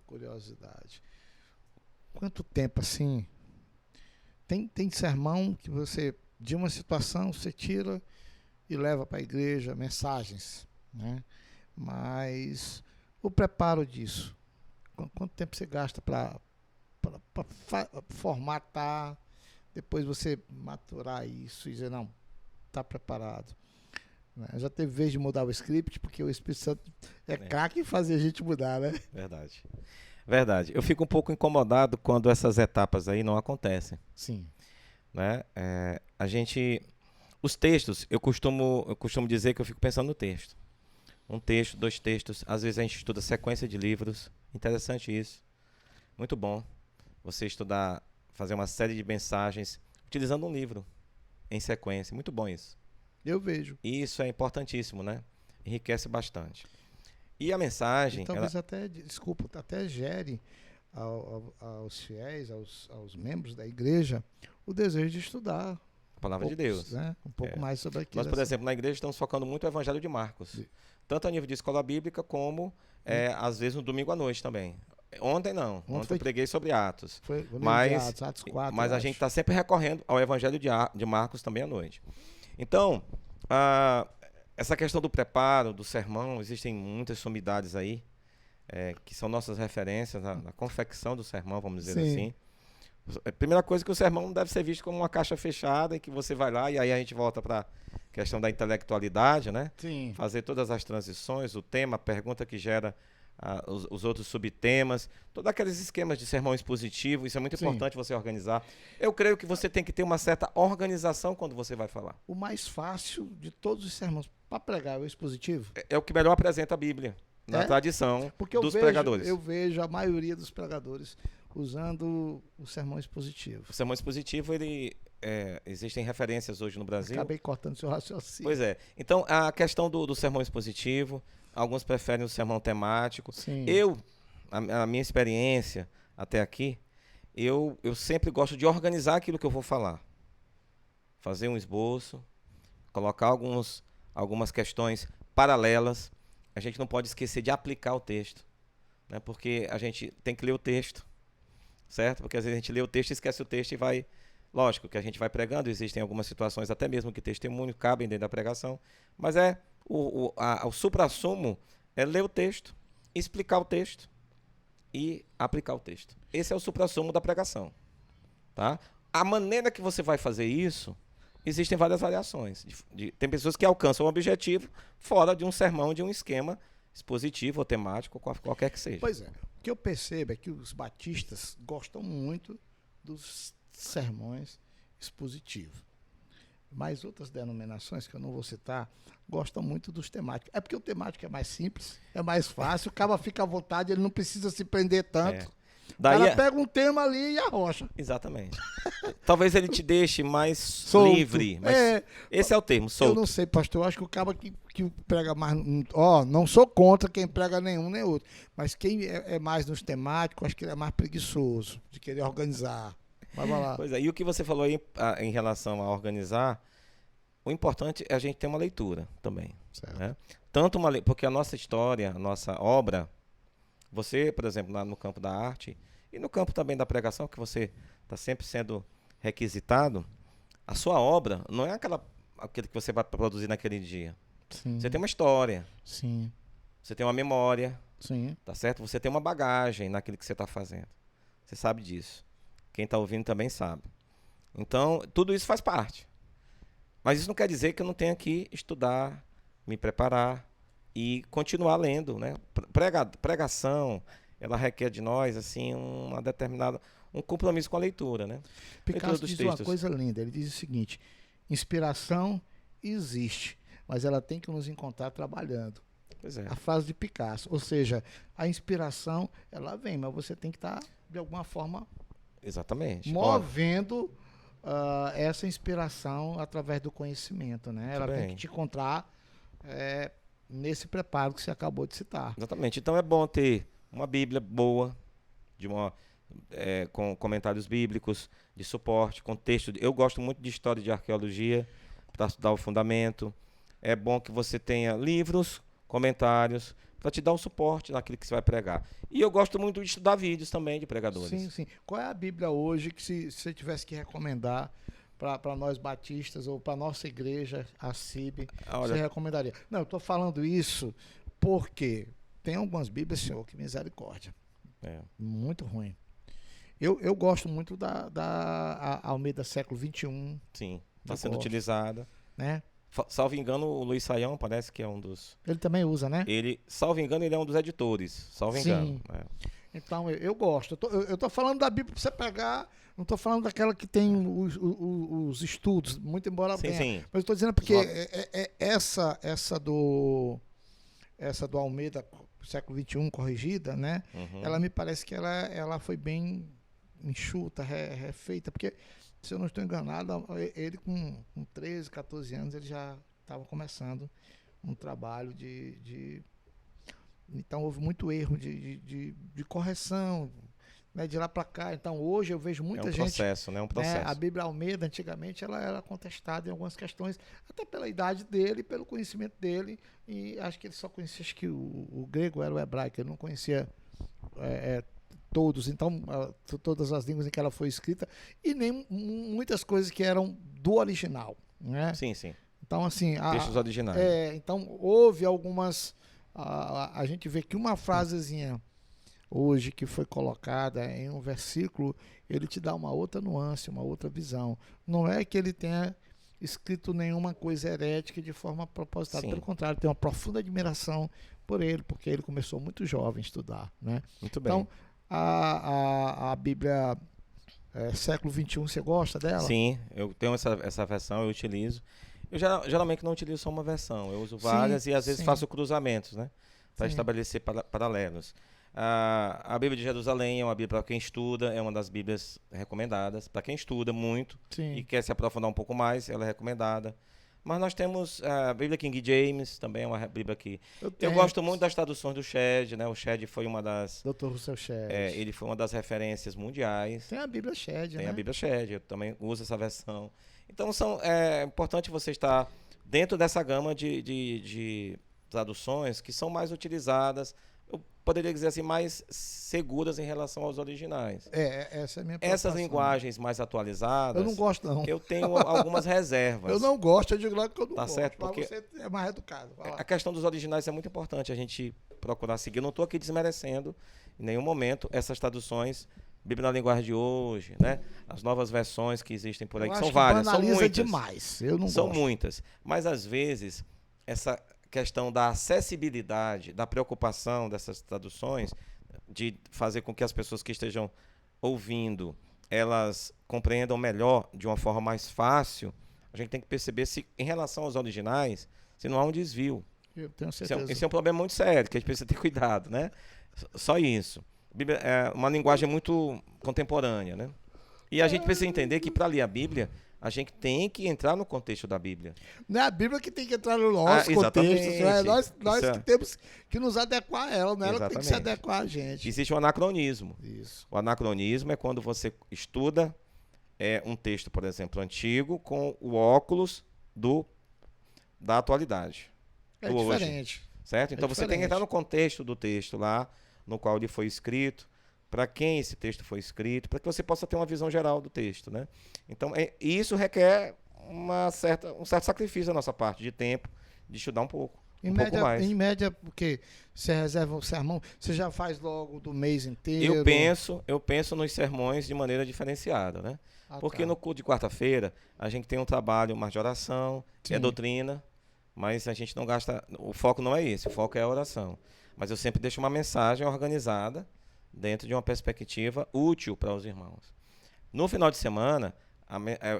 curiosidade. Quanto tempo assim? Tem sermão que você, de uma situação, você tira e leva para a igreja mensagens, né? Mas o preparo disso, quanto tempo você gasta para formatar, depois você maturar isso e dizer, não, está preparado. Né? Já teve vez de mudar o script, porque o Espírito Santo é craque em fazer a gente mudar, né? Verdade. Verdade. Eu fico um pouco incomodado quando essas etapas aí não acontecem. Sim. Né? A gente... Os textos, eu costumo dizer que eu fico pensando no texto. Um texto, 2 textos. Às vezes a gente estuda sequência de livros. Interessante isso. Muito bom. Você estudar, fazer uma série de mensagens utilizando um livro em sequência. Muito bom isso. Eu vejo. E isso é importantíssimo, né? Enriquece bastante. E a mensagem... E talvez até, desculpa, até gere aos fiéis, aos membros da igreja, o desejo de estudar a palavra de Deus. Né? Um pouco mais sobre aquilo. Nós, por exemplo, na igreja estamos focando muito o Evangelho de Marcos. Tanto a nível de escola bíblica, como, às vezes, no domingo à noite também. Ontem não. Ontem eu preguei sobre Atos. Mas, Atos 4, mas a gente está sempre recorrendo ao Evangelho de Marcos também à noite. Então, essa questão do preparo, do sermão, existem muitas sumidades aí, que são nossas referências na confecção do sermão, vamos dizer assim. A primeira coisa é que o sermão não deve ser visto como uma caixa fechada em que você vai lá e aí a gente volta para a questão da intelectualidade, né? Sim. Fazer todas as transições, o tema, a pergunta que gera os outros subtemas, todos aqueles esquemas de sermão expositivo, isso é muito importante você organizar. Eu creio que você tem que ter uma certa organização quando você vai falar. O mais fácil de todos os sermões para pregar é o expositivo. É o que melhor apresenta a Bíblia, na tradição dos pregadores. Eu vejo a maioria dos pregadores usando o sermão expositivo. O sermão expositivo, existem referências hoje no Brasil. Acabei cortando seu raciocínio. Pois é. Então, a questão do sermão expositivo, alguns preferem o sermão temático. Sim. A minha experiência até aqui, eu sempre gosto de organizar aquilo que eu vou falar. Fazer um esboço, colocar algumas questões paralelas. A gente não pode esquecer de aplicar o texto, né? Porque a gente tem que ler o texto, certo? Porque às vezes a gente lê o texto, esquece o texto e vai... Lógico que a gente vai pregando, existem algumas situações, até mesmo que testemunho cabem dentro da pregação, mas o suprassumo é ler o texto, explicar o texto e aplicar o texto. Esse é o suprassumo da pregação. Tá? A maneira que você vai fazer isso, existem várias variações. Tem pessoas que alcançam o objetivo fora de um sermão, de um esquema expositivo ou temático, qualquer que seja. Pois é. O que eu percebo é que os batistas gostam muito dos sermões expositivos. Mas outras denominações, que eu não vou citar, gostam muito dos temáticos. É porque o temático é mais simples, é mais fácil, o cara fica à vontade, ele não precisa se prender tanto. Daí o cara pega um tema ali e arrocha. Exatamente. Talvez ele te deixe mais solto. Livre. Mas esse é o termo, solto. Eu não sei, pastor. Eu acho que o cara que prega mais... não sou contra quem prega nenhum nem outro. Mas quem é mais nos temáticos, acho que ele é mais preguiçoso de querer organizar. Vai lá. Pois é, e o que você falou aí em relação a organizar, o importante é a gente ter uma leitura também. Certo. Né? Tanto porque a nossa história, a nossa obra... Você, por exemplo, no campo da arte e no campo também da pregação, que você está sempre sendo requisitado, a sua obra não é aquele que você vai produzir naquele dia. Sim. Você tem uma história. Sim. Você tem uma memória. Sim. Tá certo? Você tem uma bagagem naquilo que você está fazendo. Você sabe disso. Quem está ouvindo também sabe. Então, tudo isso faz parte. Mas isso não quer dizer que eu não tenha que estudar, me preparar e continuar lendo, né? Pregação, ela requer de nós assim um compromisso com a leitura, né? Picasso diz uma coisa linda. Ele diz o seguinte: inspiração existe, mas ela tem que nos encontrar trabalhando. Pois é. A frase de Picasso, ou seja, a inspiração ela vem, mas você tem que estar de alguma forma movendo essa inspiração através do conhecimento, né? Ela tem que te encontrar nesse preparo que você acabou de citar. Exatamente. Então é bom ter uma Bíblia boa, com comentários bíblicos, de suporte, contexto. Eu gosto muito de história de arqueologia, para estudar o fundamento. É bom que você tenha livros, comentários, para te dar um suporte naquilo que você vai pregar. E eu gosto muito de estudar vídeos também de pregadores. Sim, sim. Qual é a Bíblia hoje que, se você tivesse que recomendar para nós batistas ou para nossa igreja, a CIB, você recomendaria? Não, eu estou falando isso Porque tem algumas Bíblias, Senhor, que misericórdia. É. Muito ruim. Eu gosto muito da Almeida século XXI. Sim, está Eu sendo gosto, utilizada. né? Salvo engano, o Luiz Saião parece que é um dos... Ele também usa, né? Salvo engano, ele é um dos editores. Salvo engano. Sim. Então, eu gosto. Eu tô falando da Bíblia para você pegar. Não estou falando daquela que tem os estudos, muito embora Sim, tenha. sim. Mas eu estou dizendo porque essa do Almeida, século XXI, corrigida, né? Uhum. Ela me parece que ela foi bem enxuta, refeita, porque, se eu não estou enganado, ele com 13, 14 anos, ele já estava começando um trabalho então houve muito erro de correção, né, de lá para cá. Então hoje eu vejo muita gente... processo, né? Um processo. Né, a Bíblia Almeida, antigamente, ela era contestada em algumas questões, até pela idade dele, pelo conhecimento dele, e acho que ele só conhecia, acho que o grego era o hebraico, ele não conhecia todos, então todas as línguas em que ela foi escrita, e nem muitas coisas que eram do original, né? Sim, sim. Então, assim... Textos originais. Então, houve algumas... A gente vê que uma frasezinha hoje que foi colocada em um versículo, ele te dá uma outra nuance, uma outra visão. Não é que ele tenha escrito nenhuma coisa herética de forma propositada. Sim. Pelo contrário, tem uma profunda admiração por ele, porque ele começou muito jovem a estudar, né? Muito bem. Então, a Bíblia século XXI, você gosta dela? Sim, eu tenho essa versão, eu utilizo. Eu geralmente não utilizo só uma versão, eu uso várias e às vezes faço cruzamentos, né? Para estabelecer paralelos. A Bíblia de Jerusalém é uma Bíblia para quem estuda, é uma das Bíblias recomendadas. Para quem estuda muito e quer se aprofundar um pouco mais, ela é recomendada. Mas nós temos a Bíblia King James, também é uma Bíblia que... Eu gosto muito das traduções do Shedd, né? O Shedd foi uma das... Dr. Russell Shedd. Ele foi uma das referências mundiais. Tem a Bíblia Shedd, né? Tem a Bíblia Shedd, eu também uso essa versão. Então, é importante você estar dentro dessa gama de traduções que são mais utilizadas, eu poderia dizer assim, mais seguras em relação aos originais. Essa é a minha preocupação. Essas linguagens mais atualizadas... Eu não gosto, não. Eu tenho algumas reservas. Eu não gosto, eu digo logo que eu não gosto. Certo, porque você é mais educado. A questão dos originais é muito importante a gente procurar seguir. Eu não estou aqui desmerecendo em nenhum momento essas traduções, Bíblia na linguagem de hoje, né? As novas versões que existem por aí, que são várias, são muitas. Demais. Eu não são gosto. muitas. Mas às vezes essa questão da acessibilidade, da preocupação dessas traduções, de fazer com que as pessoas que estejam ouvindo, elas compreendam melhor, de uma forma mais fácil, a gente tem que perceber se, em relação aos originais, se não há um desvio. Eu tenho certeza. Esse é um problema muito sério, que a gente precisa ter cuidado, né? Só isso. Bíblia é uma linguagem muito contemporânea, né? E a gente precisa entender que, para ler a Bíblia, a gente tem que entrar no contexto da Bíblia. Não é a Bíblia que tem que entrar no nosso contexto. É nós que temos que nos adequar a ela, não é ela que tem que se adequar a gente. Existe um anacronismo. Isso. O anacronismo é quando você estuda um texto, por exemplo, antigo, com o óculos da atualidade. É diferente. Hoje, certo? Então você tem que entrar no contexto do texto lá, no qual ele foi escrito, para quem esse texto foi escrito, para que você possa ter uma visão geral do texto, né? Então, isso requer um certo sacrifício da nossa parte, de tempo, de estudar um pouco. Pouco mais. Em média, porque você reserva o sermão, você já faz logo do mês inteiro? Eu penso nos sermões de maneira diferenciada, né? Porque no culto de quarta-feira, a gente tem um trabalho mais de oração, é doutrina, mas a gente não gasta... O foco não é esse, o foco é a oração. Mas eu sempre deixo uma mensagem organizada dentro de uma perspectiva útil para os irmãos. No final de semana,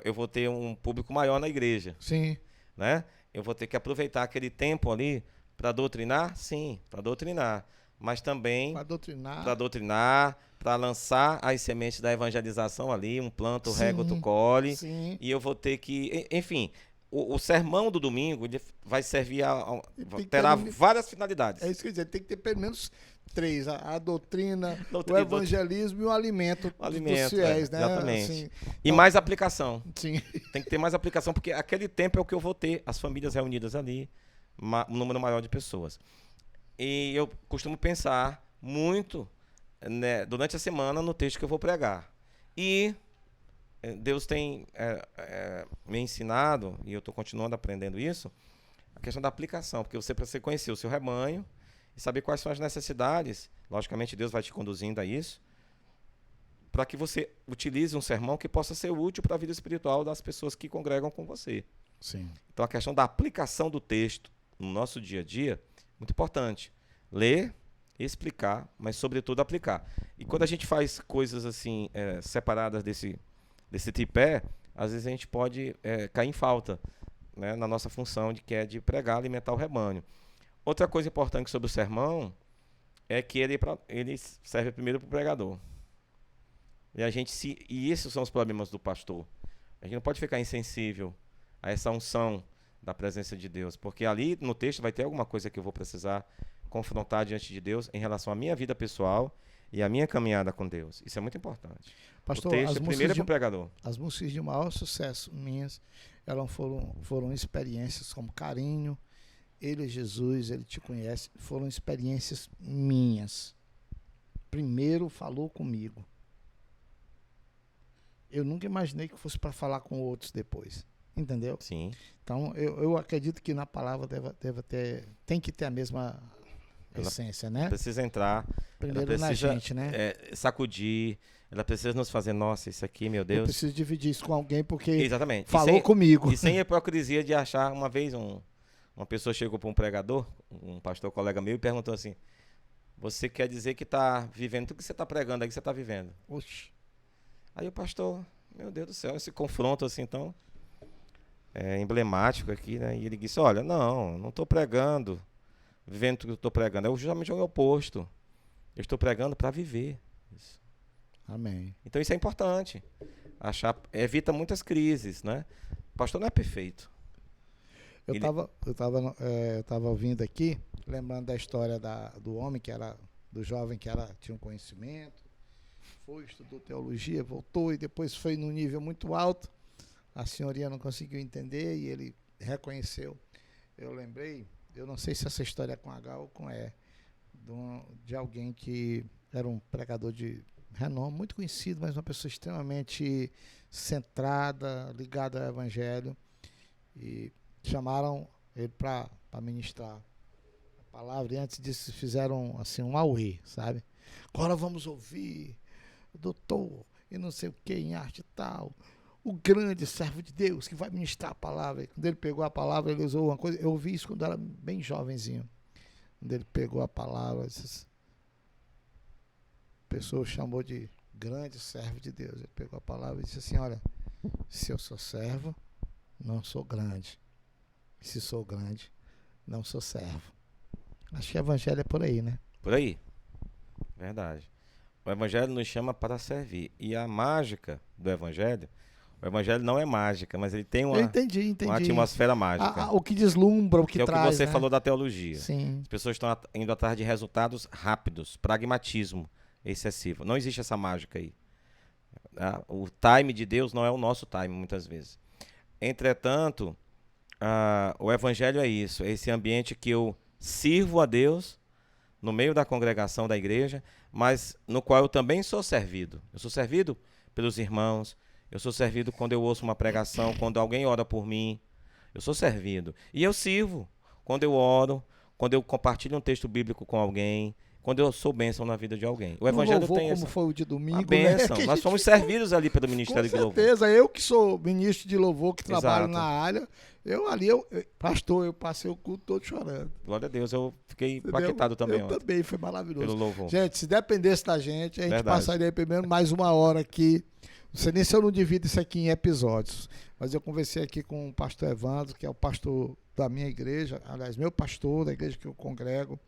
eu vou ter um público maior na igreja. Sim. Né? Eu vou ter que aproveitar aquele tempo ali para doutrinar? Sim, para doutrinar. Mas também para doutrinar, para lançar as sementes da evangelização ali, um planta, o rega, outro colhe. Sim. E eu vou ter que... Enfim, o sermão do domingo ele vai servir terá várias finalidades. É isso que eu ia dizer, tem que ter pelo menos 3, a doutrina, o evangelismo e o alimento dos fiéis, né? Exatamente. Assim, e mais aplicação. Sim. Tem que ter mais aplicação, porque aquele tempo é o que eu vou ter, as famílias reunidas ali, um número maior de pessoas. E eu costumo pensar muito, né, durante a semana no texto que eu vou pregar. E Deus tem me ensinado, e eu estou continuando aprendendo isso, a questão da aplicação, porque você precisa conhecer o seu rebanho e saber quais são as necessidades. Logicamente, Deus vai te conduzindo a isso, para que você utilize um sermão que possa ser útil para a vida espiritual das pessoas que congregam com você. Sim. Então, a questão da aplicação do texto no nosso dia a dia, muito importante. Ler, explicar, mas, sobretudo, aplicar. E quando a gente faz coisas assim, separadas desse tripé, às vezes a gente pode cair em falta, né, na nossa função, que é de pregar, alimentar o rebanho. Outra coisa importante sobre o sermão é que ele serve primeiro para o pregador. E esses são os problemas do pastor. A gente não pode ficar insensível a essa unção da presença de Deus, porque ali no texto vai ter alguma coisa que eu vou precisar confrontar diante de Deus em relação à minha vida pessoal e à minha caminhada com Deus. Isso é muito importante. Pastor, o texto primeiro é para o pregador. As músicas de maior sucesso minhas, elas foram experiências como Carinho, Ele é Jesus, Ele te conhece, foram experiências minhas. Primeiro falou comigo. Eu nunca imaginei que fosse para falar com outros depois. Entendeu? Sim. Então, eu acredito que na palavra tem que ter a mesma essência, né? Precisa entrar. Primeiro na gente, né? Sacudir. Ela precisa nos fazer, nossa, isso aqui, meu Deus. Eu preciso dividir isso com alguém porque exatamente. falou comigo. E sem hipocrisia de achar, uma vez uma pessoa chegou para um pregador, um pastor colega meu, e perguntou assim, você quer dizer que está vivendo tudo que você está pregando aí, que você está vivendo? Oxi. Aí o pastor, meu Deus do céu, esse confronto assim, então, emblemático aqui, né? E ele disse, olha, não estou pregando, vivendo tudo que eu estou pregando, é justamente o oposto. Eu estou pregando para viver isso. Amém. Então isso é importante. Evita muitas crises, né? O pastor não é perfeito. Eu estava ouvindo aqui, lembrando da história do homem do jovem que tinha um conhecimento, estudou teologia, voltou e depois foi num nível muito alto. A senhoria não conseguiu entender e ele reconheceu. Eu lembrei, eu não sei se essa história é com H ou com E, de alguém que era um pregador de renome, muito conhecido, mas uma pessoa extremamente centrada, ligada ao evangelho, e chamaram ele para ministrar a palavra, e antes disso fizeram assim um auê, sabe? Agora vamos ouvir o doutor e não sei o que em arte e tal, o grande servo de Deus que vai ministrar a palavra. E quando ele pegou a palavra, ele usou uma coisa, eu ouvi isso quando eu era bem jovenzinho, quando ele pegou a palavra, a pessoa chamou de grande servo de Deus. Ele pegou a palavra e disse assim, olha, se eu sou servo, não sou grande. Se sou grande, não sou servo. Acho que o evangelho é por aí, né? Por aí. Verdade. O evangelho nos chama para servir. E a mágica do evangelho, o evangelho não é mágica, mas ele tem uma atmosfera mágica. O que deslumbra, o que traz, é o que você né? falou da teologia. Sim. As pessoas estão indo atrás de resultados rápidos, pragmatismo excessivo. Não existe essa mágica aí. O time de Deus não é o nosso time, muitas vezes. Entretanto, o evangelho é isso, é esse ambiente que eu sirvo a Deus no meio da congregação da igreja, mas no qual eu também sou servido. Eu sou servido pelos irmãos, eu sou servido quando eu ouço uma pregação, quando alguém ora por mim, eu sou servido. E eu sirvo quando eu oro, quando eu compartilho um texto bíblico com alguém, quando eu sou bênção na vida de alguém. O evangelho tem como foi o de domingo, bênção. Né? Nós somos servidos ali pelo Ministério de Louvor. Com certeza, eu que sou ministro de louvor, que trabalho Exato. na área, pastor, eu passei o culto todo chorando. Glória a Deus, eu fiquei impactado também. Eu também, foi maravilhoso. Pelo louvor. Gente, se dependesse da gente, a gente Verdade. passaria primeiro mais uma hora aqui. Não sei nem se eu não divido isso aqui em episódios, mas eu conversei aqui com o pastor Evandro, que é o pastor da minha igreja, aliás, meu pastor da igreja que eu congrego.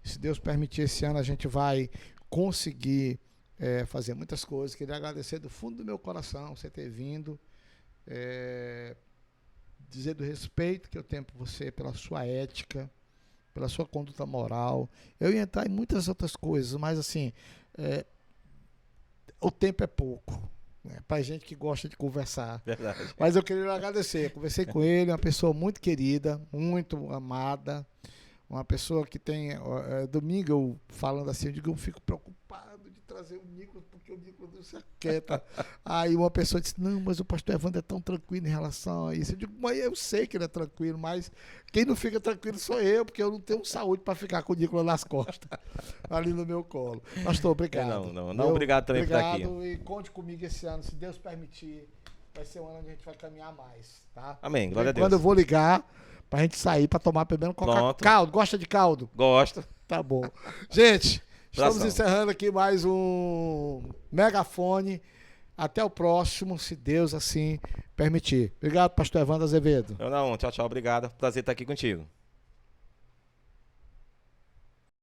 Se Deus permitir, esse ano a gente vai conseguir fazer muitas coisas. Queria agradecer do fundo do meu coração você ter vindo, dizer do respeito que eu tenho por você, pela sua ética, pela sua conduta moral. Eu ia entrar em muitas outras coisas, mas assim, o tempo é pouco. Para gente que gosta de conversar. Verdade. Mas eu queria agradecer. Conversei com ele, uma pessoa muito querida, muito amada. Uma pessoa que tem... domingo, eu falando assim, eu digo, eu fico preocupado de trazer o Nicolas, porque o Nicolas não se aquieta. Aí uma pessoa disse, não, mas o pastor Evandro é tão tranquilo em relação a isso. Eu digo, mas eu sei que ele é tranquilo, mas quem não fica tranquilo sou eu, porque eu não tenho saúde para ficar com o Nicolas nas costas, ali no meu colo. Pastor, obrigado. Não, obrigado também por estar aqui. Obrigado, e conte comigo esse ano, se Deus permitir, vai ser um ano onde a gente vai caminhar mais, tá? Amém, glória a Deus. Quando eu vou ligar, pra gente sair, pra tomar primeiro caldo. Gosta de caldo? Gosto. Tá bom. Gente, estamos Abração. encerrando aqui mais um Megafone. Até o próximo, se Deus assim permitir. Obrigado, pastor Evandro Azevedo. Não, tchau, obrigado. Prazer estar aqui contigo.